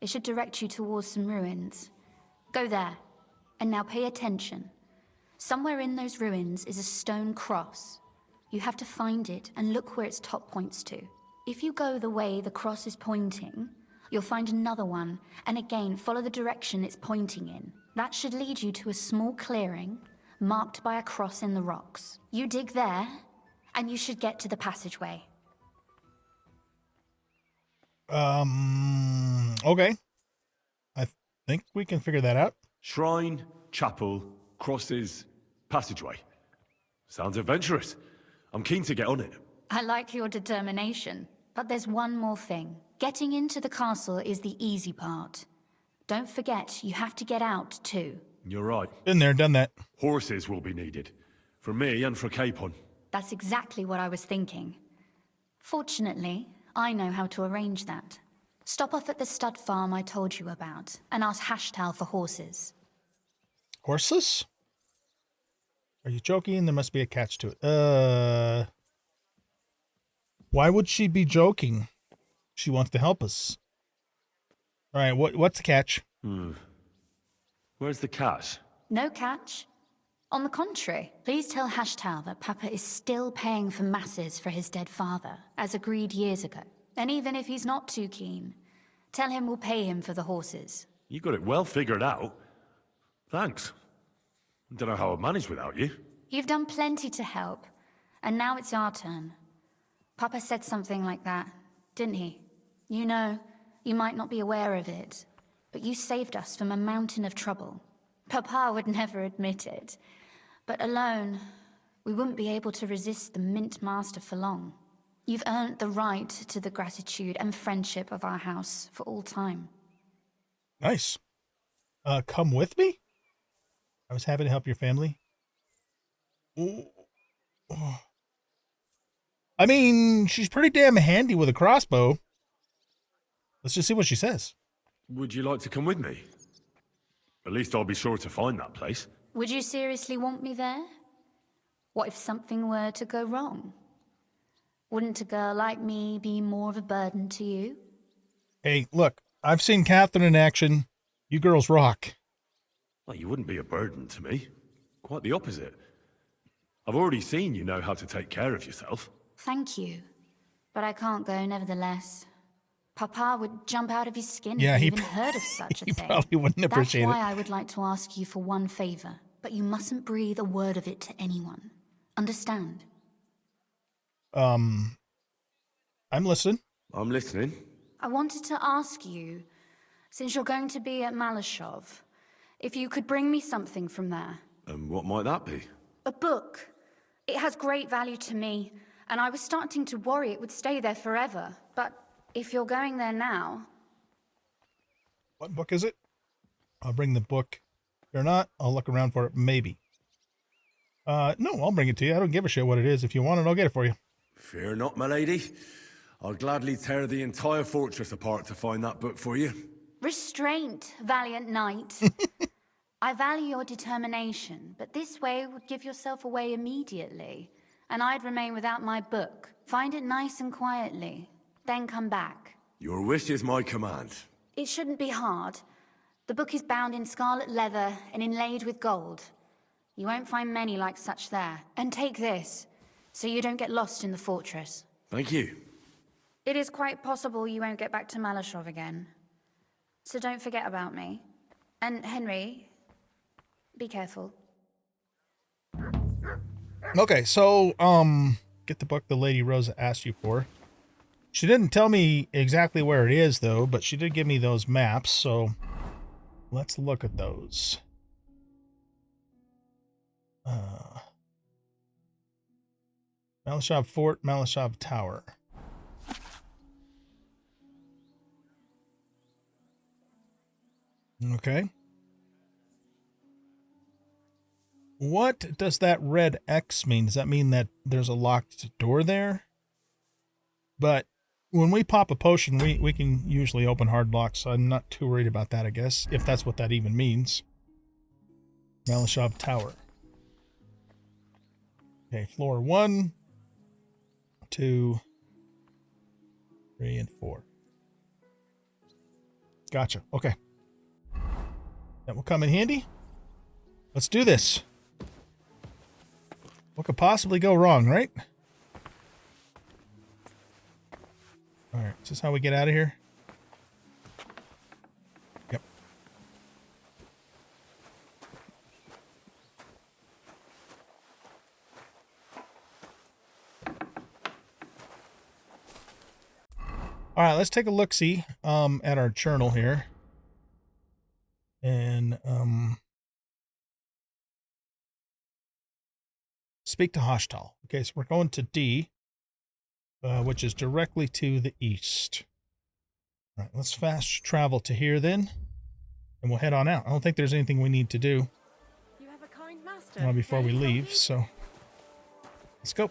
it should direct you towards some ruins. Go there. And now pay attention. Somewhere in those ruins is a stone cross. You have to find it and look where its top points to. If you go the way the cross is pointing, you'll find another one, and again follow the direction it's pointing in. That should lead you to a small clearing, marked by a cross in the rocks. You dig there, and you should get to the passageway. Okay. I think we can figure that out. Shrine, chapel, crosses, passageway. Sounds adventurous. I'm keen to get on it. I like your determination, but there's one more thing. Getting into the castle is the easy part. Don't forget, you have to get out, too. You're right. Been there, done that. Horses will be needed. For me and for Capon. That's exactly what I was thinking. Fortunately, I know how to arrange that. Stop off at the stud farm I told you about, and ask Hashtal for horses. Horses? Are you joking? There must be a catch to it. Why would she be joking? She wants to help us. All right, what's the catch? Where's the catch? No catch. On the contrary, please tell Hashtal that Papa is still paying for masses for his dead father, as agreed years ago. And even if he's not too keen, tell him we'll pay him for the horses. You got it well figured out. Thanks. Don't know how I'd manage without you. You've done plenty to help, and now it's our turn. Papa said something like that, didn't he? You know, you might not be aware of it, but you saved us from a mountain of trouble. Papa would never admit it, but alone, we wouldn't be able to resist the Mint Master for long. You've earned the right to the gratitude and friendship of our house for all time. Nice. Come with me? I was happy to help your family. Ooh. I mean, she's pretty damn handy with a crossbow. Let's just see what she says. Would you like to come with me? At least I'll be sure to find that place. Would you seriously want me there? What if something were to go wrong? Wouldn't a girl like me be more of a burden to you? Hey, look, I've seen Catherine in action. You girls rock. Well, you wouldn't be a burden to me. Quite the opposite. I've already seen you know how to take care of yourself. Thank you, but I can't go nevertheless. Papa would jump out of his skin Yeah, if he he even heard of such a he thing. probably wouldn't appreciate That's it. why I would like to ask you for one favor, but you mustn't breathe a word of it to anyone. Understand? I'm listening. I'm listening. I wanted to ask you, since you're going to be at Malashov, if you could bring me something from there. And what might that be? A book. It has great value to me, and I was starting to worry it would stay there forever. But if you're going there now... What book is it? I'll bring the book. If you're not, I'll look around for it, maybe. No, I'll bring it to you. I don't give a shit what it is. If you want it, I'll get it for you. Fear not, my lady. I'll gladly tear the entire fortress apart to find that book for you. Restraint, valiant knight. I value your determination, but this way would give yourself away immediately, and I'd remain without my book. Find it nice and quietly, then come back. Your wish is my command. It shouldn't be hard. The book is bound in scarlet leather and inlaid with gold. You won't find many like such there. And take this, so you don't get lost in the fortress. Thank you. It is quite possible you won't get back to Malashov again. So don't forget about me. And Henry, be careful. Okay, so, get the book the Lady Rosa asked you for. She didn't tell me exactly where it is, though, but she did give me those maps, so let's look at those. Malashov Fort, Malashov Tower. Okay. What does that red X mean? Does that mean that there's a locked door there? But when we pop a potion, we can usually open hard locks, so I'm not too worried about that, I guess, if that's what that even means. Malashov Tower. Okay, floor 1, 2, 3, and 4. Gotcha. Okay. That will come in handy. Let's do this. What could possibly go wrong, right? Alright, is this how we get out of here? Yep. Alright, let's take a look-see at our journal here. And speak to Hashtal. Okay, so we're going to D, which is directly to the east. All right, let's fast travel to here then, and we'll head on out. I don't think there's anything we need to do You have a kind master. before we Any leave, coffee? so let's go.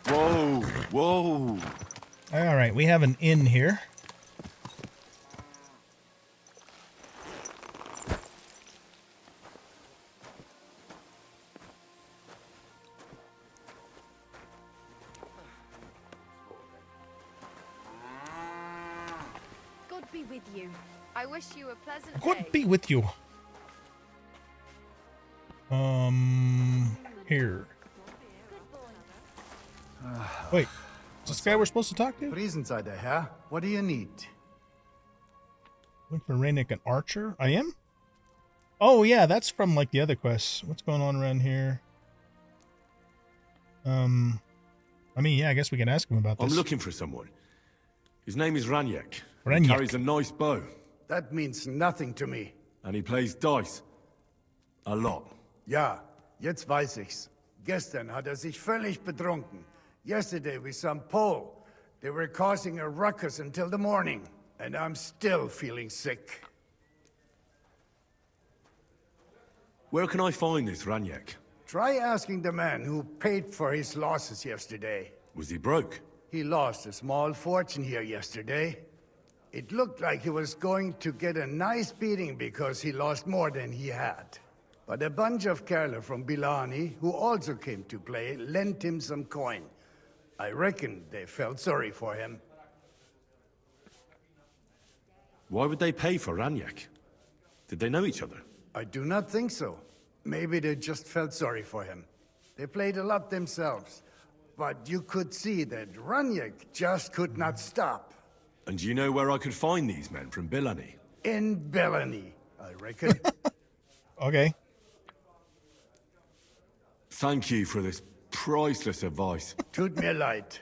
Whoa, whoa. All right, we have an inn here. God be with you. I wish you a pleasant God day. be with you. Here. Wait, is this guy we're supposed to talk to? Riesenseite, Herr. What do you need? Looking for Raynick and Archer? I am? Oh, yeah, that's from, like, the other quests. What's going on around here? I mean, yeah, I guess we can ask him about this. I'm looking for someone. His name is Raniek. He Raniek. carries a nice bow. That means nothing to me. And he plays dice. A lot. Ja, jetzt weiß ich's. Gestern hat sich völlig betrunken. Yesterday with some Pole. They were causing a ruckus until the morning. And I'm still feeling sick. Where can I find this Raniek? Try asking the man who paid for his losses yesterday. Was he broke? He lost a small fortune here yesterday. It looked like he was going to get a nice beating because he lost more than he had. But a bunch of Kerler from Bilani, who also came to play, lent him some coin. I reckon they felt sorry for him. Why would they pay for Raniek? Did they know each other? I do not think so. Maybe they just felt sorry for him. They played a lot themselves. But you could see that Raniek just could not stop. And do you know where I could find these men from Bilani? In Bellany, I reckon. Okay. Thank you for this priceless advice. Tut mir leid.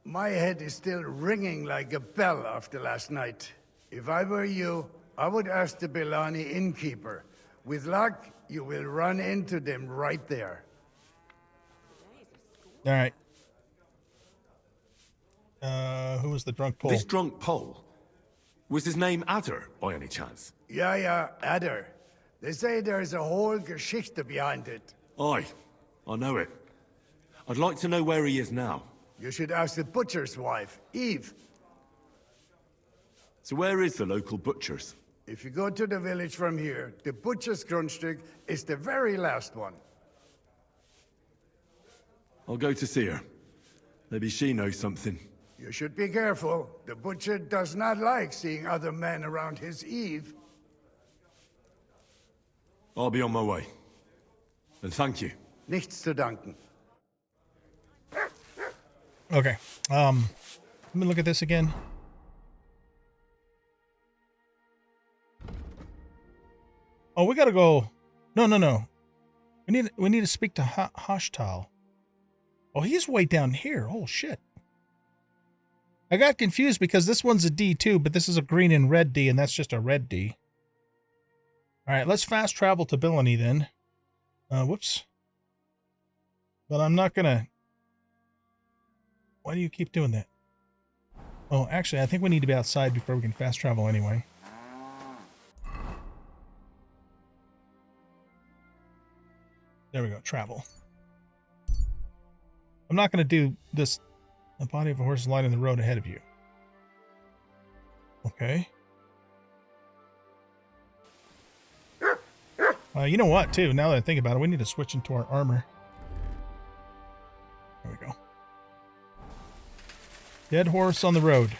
My head is still ringing like a bell after last night. If I were you, I would ask the Bellani innkeeper. With luck, you will run into them right there. All right. Who was the drunk Pole? This drunk Pole? Was his name Adder, by any chance? Ja, Adder. They say there's a whole Geschichte behind it. Aye, I know it. I'd like to know where he is now. You should ask the butcher's wife, Eve. So where is the local butcher's? If you go to the village from here, the butcher's Grundstück is the very last one. I'll go to see her. Maybe she knows something. You should be careful. The butcher does not like seeing other men around his Eve. I'll be on my way. And thank you. Nichts zu danken. Okay. Let me look at this again. Oh, we gotta go. No. We need to speak to Hashtal. Oh, he's way down here. Oh shit. I got confused because this one's a D2, but this is a green and red D, and that's just a red D. All right, let's fast travel to Billany then. Whoops. But I'm not gonna. Why do you keep doing that? Oh, actually, I think we need to be outside before we can fast travel anyway. There we go, travel. I'm not going to do this. The body of a horse is lying in the road ahead of you. Okay. You know what, too? Now that I think about it, we need to switch into our armor. There we go. Dead horse on the road.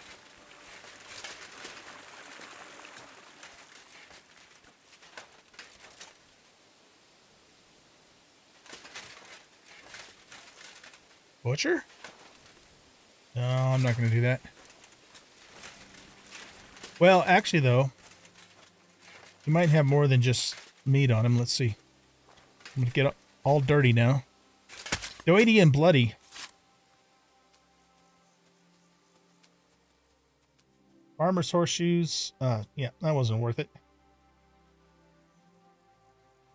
Butcher? No, I'm not going to do that. Well, actually, though, he might have more than just meat on him. Let's see. I'm going to get all dirty now. Doity and bloody. Farmer's horseshoes. Yeah, that wasn't worth it.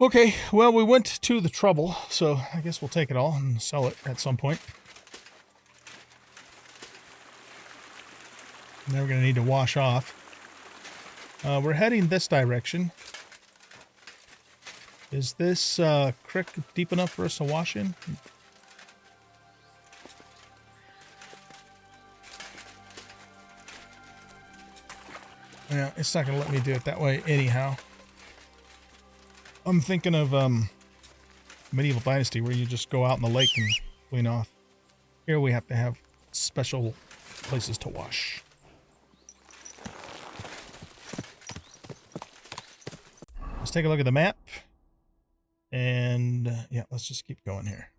Okay, well, we went to the trouble, so I guess we'll take it all and sell it at some point. Now we're going to need to wash off. We're heading this direction. Is this creek deep enough for us to wash in? Yeah, it's not going to let me do it that way anyhow. I'm thinking of Medieval Dynasty where you just go out in the lake and clean off. Here we have to have special places to wash. Let's take a look at the map. And yeah, let's just keep going here.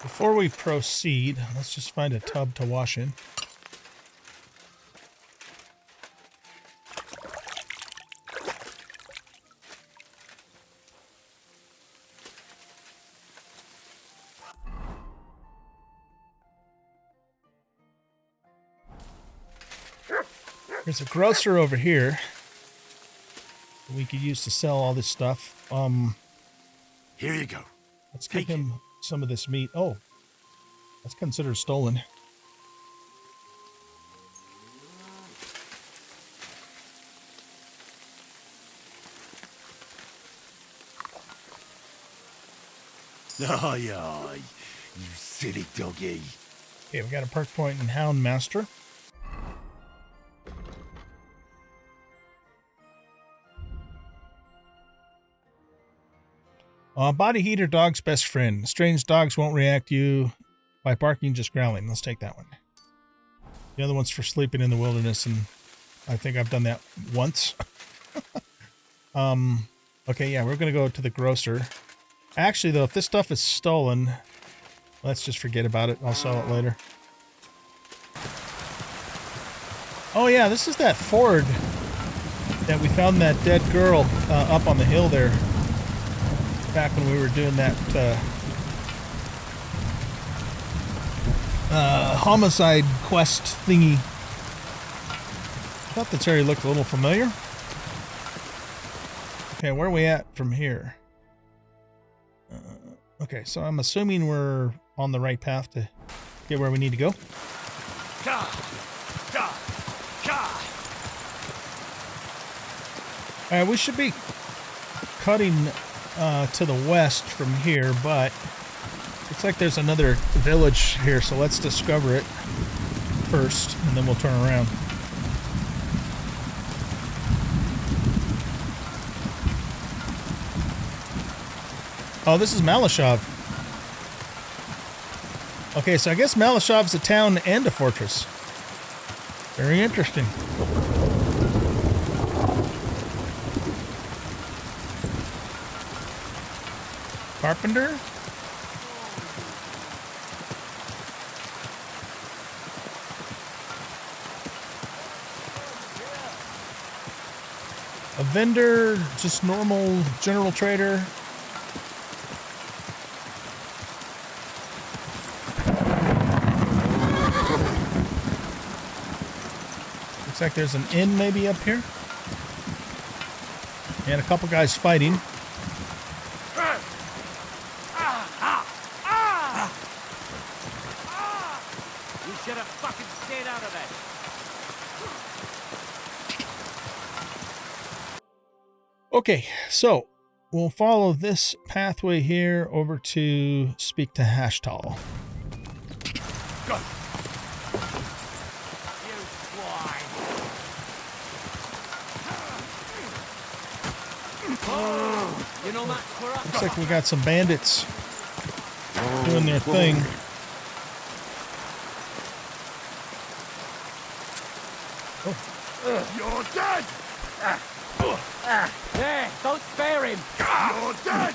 Before we proceed, let's just find a tub to wash in. There's a grocer over here we could use to sell all this stuff. Here you go. Let's give him some of this meat. Oh, that's considered stolen. Aye, aye, you silly doggy. Okay, we got a perk point in Houndmaster. Body heater, dog's best friend. Strange dogs won't react to you by barking, just growling. Let's take that one. The other one's for sleeping in the wilderness, and I think I've done that once. Okay, yeah, we're going to go to the grocer. Actually, though, if this stuff is stolen, let's just forget about it. I'll sell it later. Oh, yeah, this is that Ford that we found that dead girl up on the hill there. Back when we were doing that homicide quest thingy. I thought this area looked a little familiar. Okay, where are we at from here? Okay, so I'm assuming we're on the right path to get where we need to go. We should be cutting to the west from here, but looks like there's another village here, so let's discover it first, and then we'll turn around. Oh, this is Malashov. Okay, so I guess Malashov's a town and a fortress. Very interesting. Carpenter? A vendor, just normal general trader. Looks like there's an inn maybe up here. And a couple guys fighting. You should have fucking stayed out of that. Okay, so we'll follow this pathway here over to speak to Hashtal. Go. You swine. Oh, you know, Matt, Looks like we got some bandits doing their thing. You're dead! There, don't spare him! You're dead!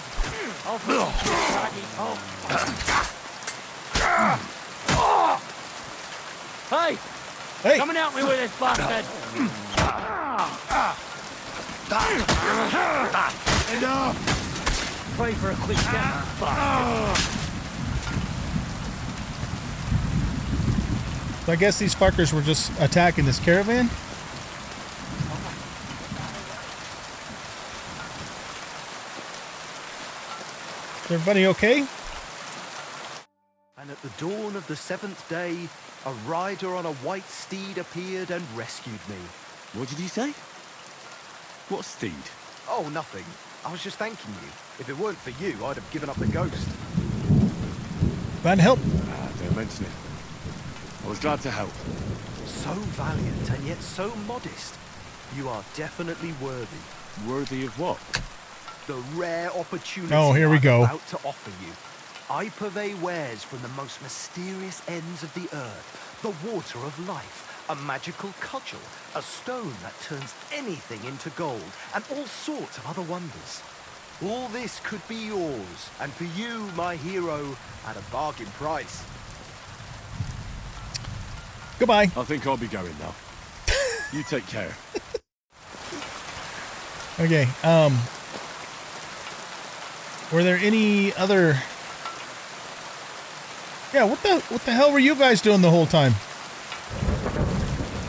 Hey! Hey! Come and help me with this bastard! Enough! Pray for a quick death, bastard. So I guess these fuckers were just attacking this caravan. Is everybody okay? And at the dawn of the 7th day, a rider on a white steed appeared and rescued me. What did you say? What steed? Oh, nothing. I was just thanking you. If it weren't for you, I'd have given up the ghost. Glad to help. Don't mention it. I was glad to help. So valiant and yet so modest. You are definitely worthy. Worthy of what? The rare opportunity Oh, here we I'm go. about to offer you. I purvey wares from the most mysterious ends of the earth. The water of life, a magical cudgel, a stone that turns anything into gold, and all sorts of other wonders. All this could be yours, and for you, my hero, at a bargain price. Goodbye. I think I'll be going now. You take care. Okay, were there any other... Yeah, what the hell were you guys doing the whole time?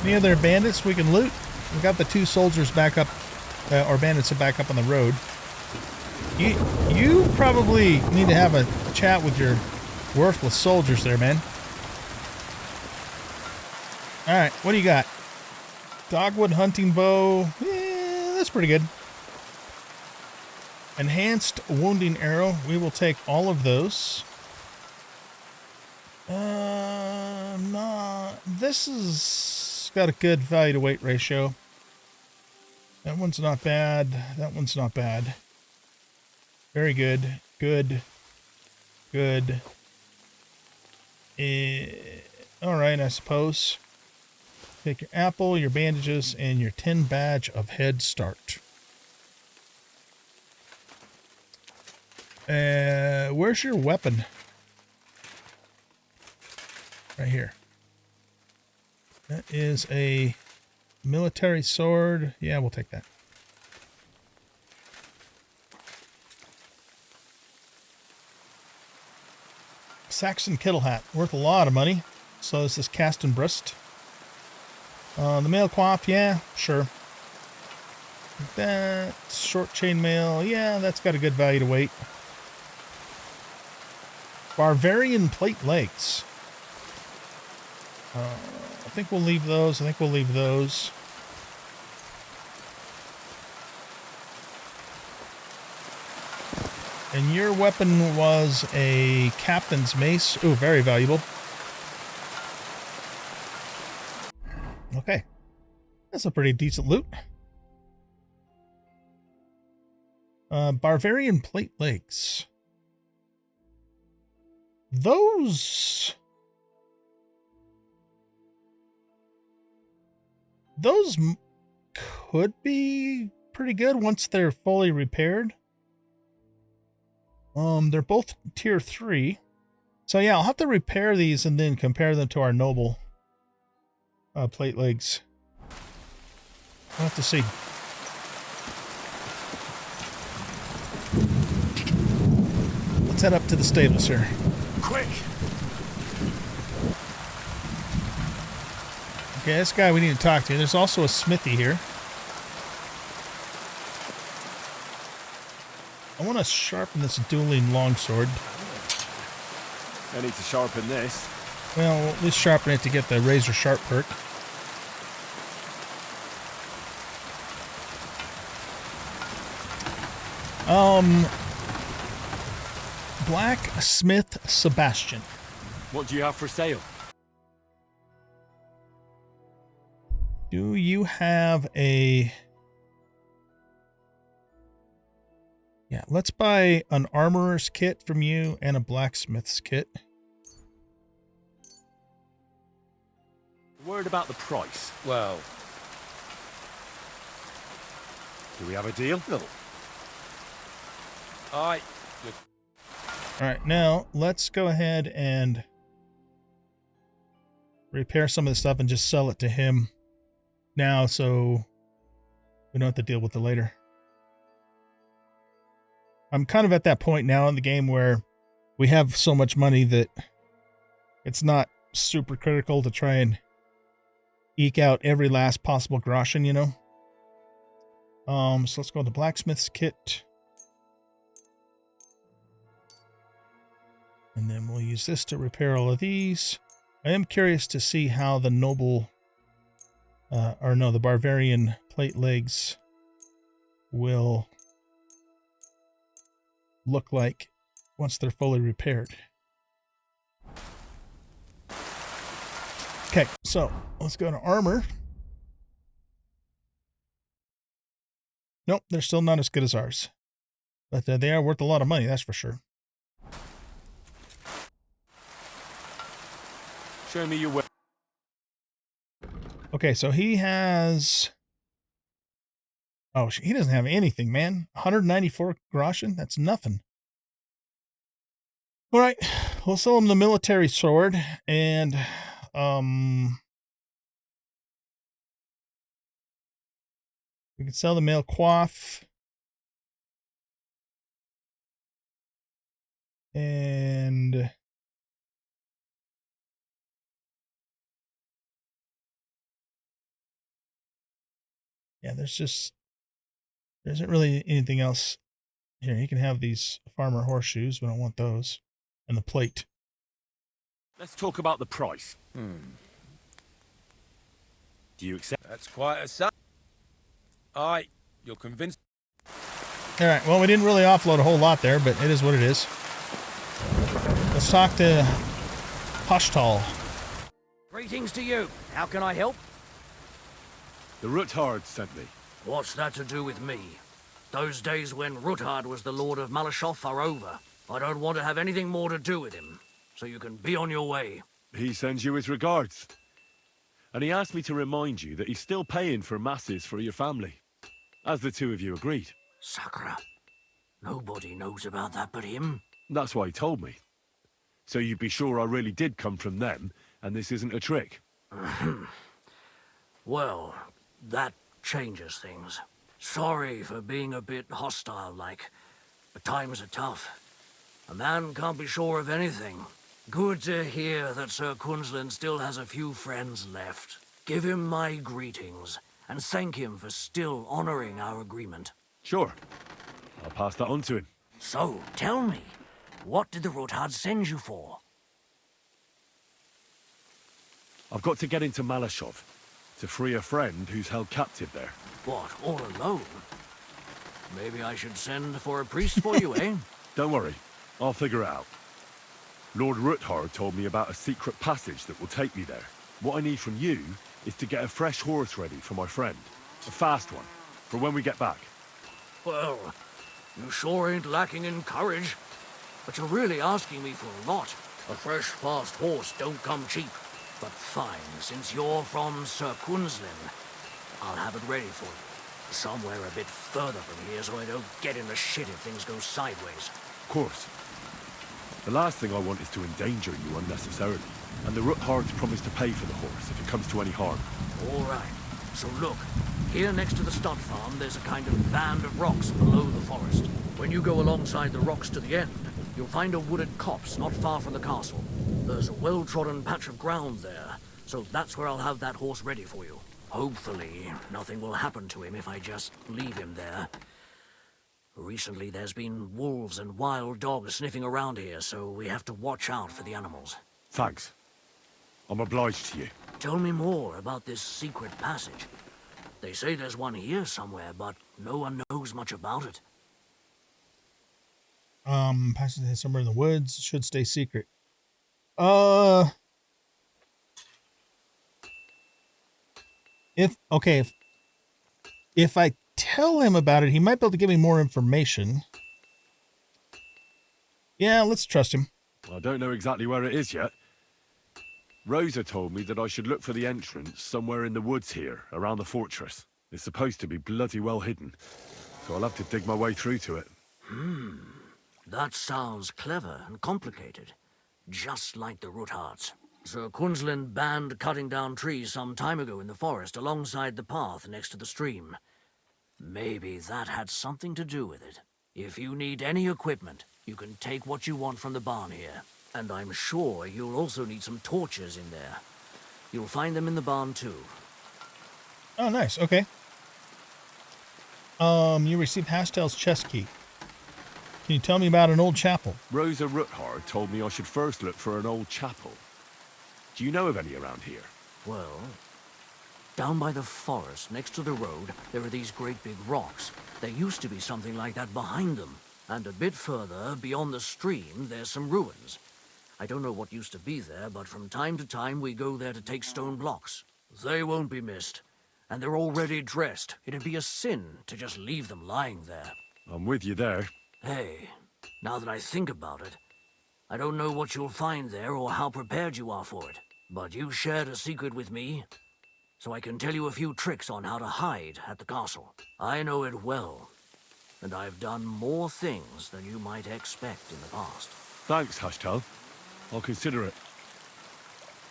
Any other bandits we can loot? We got the 2 soldiers back up, or bandits are back up on the road. You probably need to have a chat with your worthless soldiers there, man. Alright, what do you got? Dogwood hunting bow. Yeah, that's pretty good. Enhanced wounding arrow. We will take all of those. This has got a good value to weight ratio. That one's not bad. That one's not bad. Very good. Good. Good. Alright, I suppose. Take your apple, your bandages, and your 10 badge of head start. Where's your weapon? Right here. That is a military sword. Yeah, we'll take that. Saxon kettle hat. Worth a lot of money. So is this cast and breast. The mail coif, yeah, sure. That short chainmail, yeah, that's got a good value to weight. Barbarian plate legs. I think we'll leave those. I think we'll leave those. And your weapon was a captain's mace. Ooh, very valuable. Okay. That's a pretty decent loot. Barbarian plate legs. Those could be pretty good once they're fully repaired. They're both tier 3. So yeah, I'll have to repair these and then compare them to our noble plate legs. I'll have to see. Let's head up to the stables here. Quick! Okay, this guy we need to talk to. There's also a smithy here. I want to sharpen this dueling longsword. I need to sharpen this. Well, we'll at least sharpen it to get the razor sharp perk. Blacksmith Sebastian. What do you have for sale? Do you have a... Yeah, let's buy an armorer's kit from you and a blacksmith's kit. Word about the price. Well, do we have a deal? No. Alright, now let's go ahead and repair some of the stuff and just sell it to him now, so We don't have to deal with it later. I'm kind of at that point now in the game where we have so much money that it's not super critical to try and eke out every last possible groschen, you know? So let's go to the blacksmith's kit. And then we'll use this to repair all of these. I am curious to see how the noble, the barbarian plate legs will look like once they're fully repaired. Okay, so let's go to armor. Nope, they're still not as good as ours. But they are worth a lot of money, that's for sure. Show me your way. Okay, so he has... Oh, he doesn't have anything, man. 194 groschen? That's nothing. All right, we'll sell him the military sword, and... we can sell the male coif. And... yeah, there isn't really anything else here. You can have these farmer horseshoes. We don't want those. And the plate. Let's talk about the price. Do you accept? That's quite a sum. Aye, you're convinced. All right, well, we didn't really offload a whole lot there, but it is what it is. Let's talk to Hashtal. Greetings to you. How can I help? The Ruthard sent me. What's that to do with me? Those days when Ruthard was the Lord of Malashov are over. I don't want to have anything more to do with him, so you can be on your way. He sends you his regards. And he asked me to remind you that he's still paying for masses for your family, as the two of you agreed. Sakra. Nobody knows about that but him. That's why he told me. So you'd be sure I really did come from them, and this isn't a trick. Well, that changes things. Sorry for being a bit hostile-like, but times are tough. A man can't be sure of anything. Good to hear that Sir Kunzlin still has a few friends left. Give him my greetings, and thank him for still honoring our agreement. Sure. I'll pass that on to him. So, tell me, what did the Ruthard send you for? I've got to get into Malashov to free a friend who's held captive there. What, all alone? Maybe I should send for a priest for you, eh? Don't worry, I'll figure it out. Lord Ruthard told me about a secret passage that will take me there. What I need from you is to get a fresh horse ready for my friend. A fast one, for when we get back. Well, you sure ain't lacking in courage. But you're really asking me for a lot. A fresh, fast horse don't come cheap. But fine, since you're from Sir Kunzlin, I'll have it ready for you. Somewhere a bit further from here so I don't get in the shit if things go sideways. Of course. The last thing I want is to endanger you unnecessarily. And the Ruthards promised to pay for the horse if it comes to any harm. All right. So look, here next to the stud farm, there's a kind of band of rocks below the forest. When you go alongside the rocks to the end, you'll find a wooded copse not far from the castle. There's a well-trodden patch of ground there, so that's where I'll have that horse ready for you. Hopefully, nothing will happen to him if I just leave him there. Recently, there's been wolves and wild dogs sniffing around here, so we have to watch out for the animals. Thanks. I'm obliged to you. Tell me more about this secret passage. They say there's one here somewhere, but no one knows much about it. Passage somewhere in the woods. Should stay secret. If I tell him about it, he might be able to give me more information. Yeah, let's trust him. I don't know exactly where it is yet. Rosa told me that I should look for the entrance somewhere in the woods here, around the fortress. It's supposed to be bloody well hidden, so I'll have to dig my way through to it. That sounds clever and complicated. Just like the Ruthards. Sir Kunzlin banned cutting down trees some time ago in the forest alongside the path next to the stream. Maybe that had something to do with it. If you need any equipment, you can take what you want from the barn here. And I'm sure you'll also need some torches in there. You'll find them in the barn too. Oh, nice. Okay. You received Hashtel's chest key. Can you tell me about an old chapel? Rosa Ruthard told me I should first look for an old chapel. Do you know of any around here? Well, down by the forest, next to the road, there are these great big rocks. There used to be something like that behind them. And a bit further, beyond the stream, there's some ruins. I don't know what used to be there, but from time to time we go there to take stone blocks. They won't be missed. And they're already dressed. It'd be a sin to just leave them lying there. I'm with you there. Hey, now that I think about it, I don't know what you'll find there or how prepared you are for it. But you shared a secret with me, so I can tell you a few tricks on how to hide at the castle. I know it well, and I've done more things than you might expect in the past. Thanks, Hashtel. I'll consider it.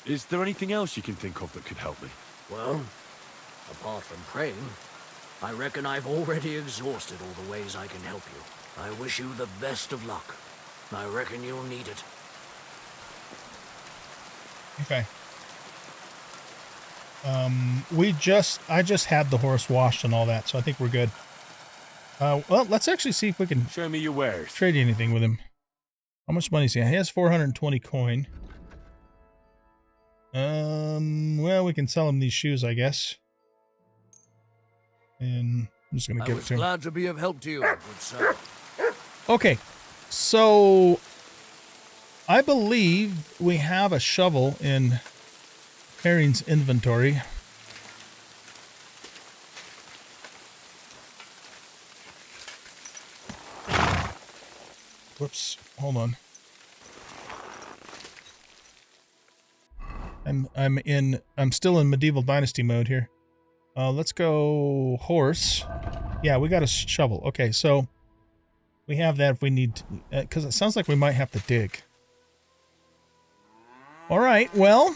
Is there anything else you can think of that could help me? Well, apart from praying, I reckon I've already exhausted all the ways I can help you. I wish you the best of luck. I reckon you'll need it. Okay. I just had the horse washed and all that, so I think we're good. Well, let's actually see if we can show me your wares. Trade anything with him. How much money is he? He has 420 coin. Well, we can sell him these shoes, I guess. And I'm just gonna give it to him. Glad to be of help to you, good sir. Okay, so I believe we have a shovel in Herring's inventory. Whoops, hold on. I'm still in medieval dynasty mode here. Let's go horse. Yeah, we got a shovel. Okay, so we have that if we need, because it sounds like we might have to dig. All right, well,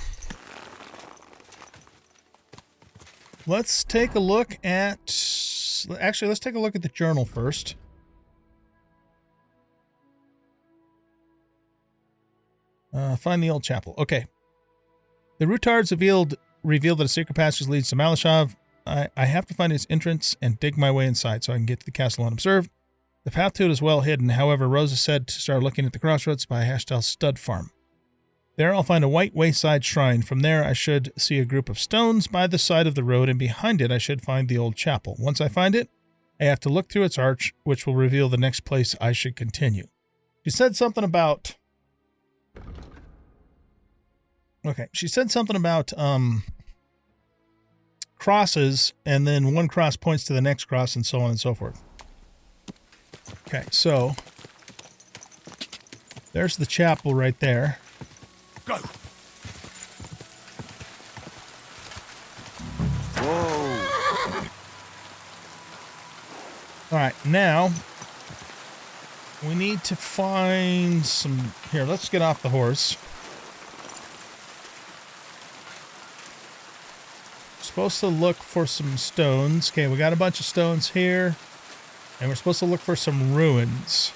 let's take a look at, actually, let's take a look at the journal first. Find the old chapel. Okay. The Rutards revealed that a secret passage leads to Malashov. I have to find its entrance and dig my way inside so I can get to the castle unobserved. The path to it is well hidden. However, Rosa said to start looking at the crossroads by Hashtel's stud farm. There I'll find a white wayside shrine. From there I should see a group of stones by the side of the road, and behind it I should find the old chapel. Once I find it, I have to look through its arch, which will reveal the next place I should continue. She said something about... Okay, she said something about crosses, and then one cross points to the next cross, and so on and so forth. Okay, so there's the chapel right there. Go. Whoa. All right, now we need to find some... Here, let's get off the horse. Supposed to look for some stones. Okay, we got a bunch of stones here, and we're supposed to look for some ruins.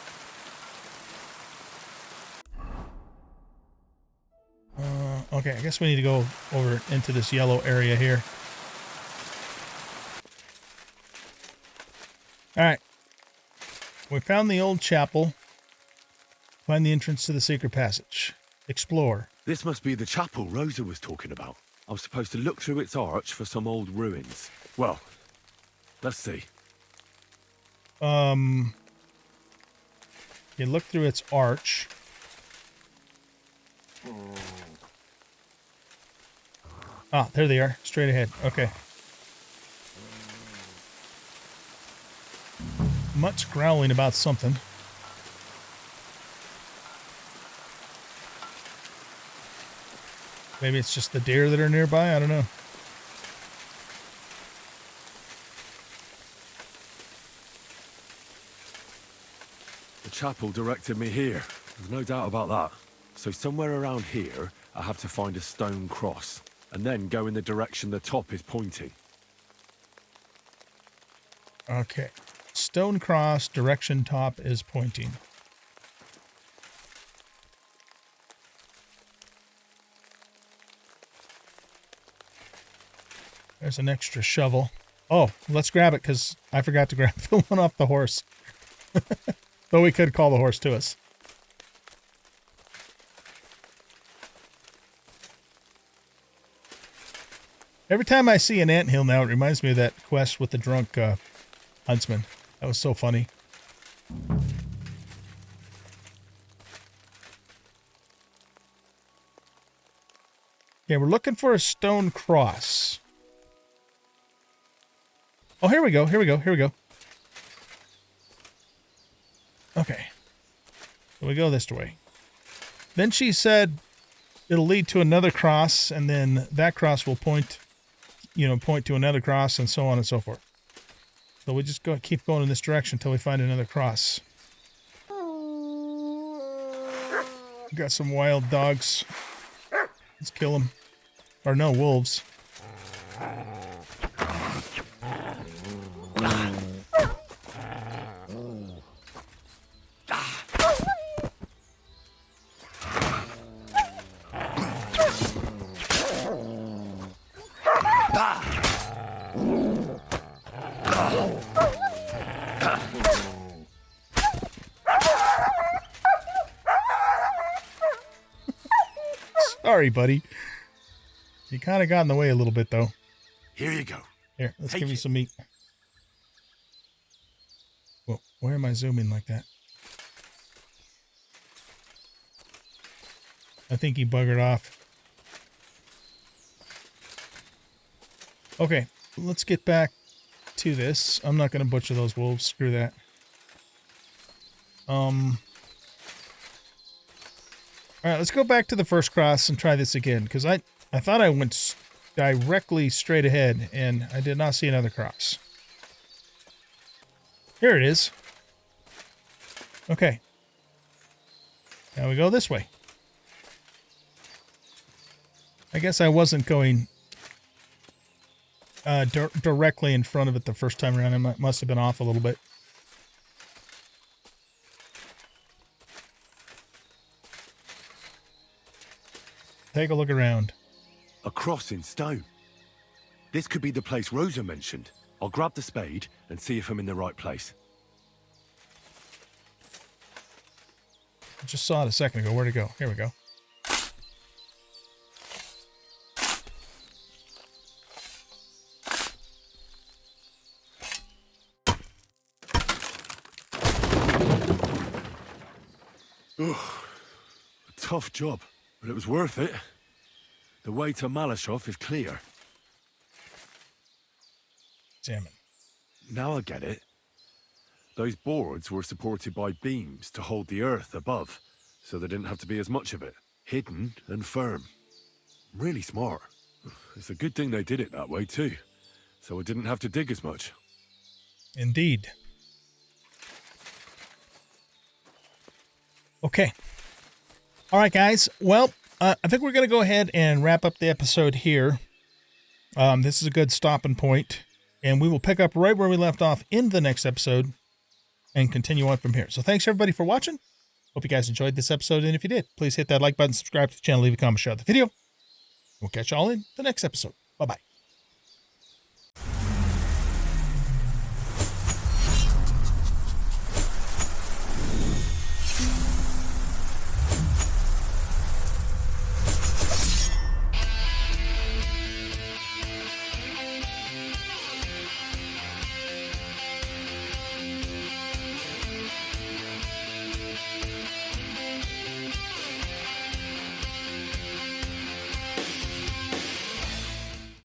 Okay, I guess we need to go over into this yellow area here. All right, we found the old chapel. Find the entrance to the secret passage. Explore. This must be the chapel Rosa was talking about. I'm supposed to look through its arch for some old ruins. Well, let's see. You look through its arch. Ah, there they are. Straight ahead. Okay. Much growling about something. Maybe it's just the deer that are nearby. I don't know. The chapel directed me here. There's no doubt about that. So somewhere around here, I have to find a stone cross, and then go in the direction the top is pointing. Okay. Stone cross, direction top is pointing. There's an extra shovel. Oh, let's grab it because I forgot to grab the one off the horse. Though we could call the horse to us. Every time I see an anthill now, it reminds me of that quest with the drunk huntsman. That was so funny. Okay, we're looking for a stone cross. Oh, here we go. Here we go. Here we go. Okay. So we go this way. Then she said it'll lead to another cross, and then that cross will point, point to another cross, and so on and so forth. So we just keep going in this direction until we find another cross. We got some wild dogs. Let's kill them. Or no, wolves. Sorry, buddy. You kind of got in the way a little bit, though. Here you go. Here, let's give you some meat. Whoa, where am I zooming like that? I think he buggered off. Okay, let's get back to this. I'm not going to butcher those wolves. Screw that. All right, let's go back to the first cross and try this again, because I thought I went directly straight ahead, and I did not see another cross. Here it is. Okay. Now we go this way. I guess I wasn't going directly in front of it the first time around. I must have been off a little bit. Take a look around. A cross in stone. This could be the place Rosa mentioned. I'll grab the spade and see if I'm in the right place. I just saw it a second ago. Where'd it go? Here we go. A tough job, but it was worth it. The way to Malashov is clear. Examine. Now I get it. Those boards were supported by beams to hold the earth above, so there didn't have to be as much of it. Hidden and firm. Really smart. It's a good thing they did it that way too, so I didn't have to dig as much. Indeed. Okay. All right, guys. Well, I think we're going to go ahead and wrap up the episode here. This is a good stopping point, and we will pick up right where we left off in the next episode and continue on from here. So thanks, everybody, for watching. Hope you guys enjoyed this episode, and if you did, please hit that like button, subscribe to the channel, leave a comment, share the video. We'll catch you all in the next episode. Bye-bye.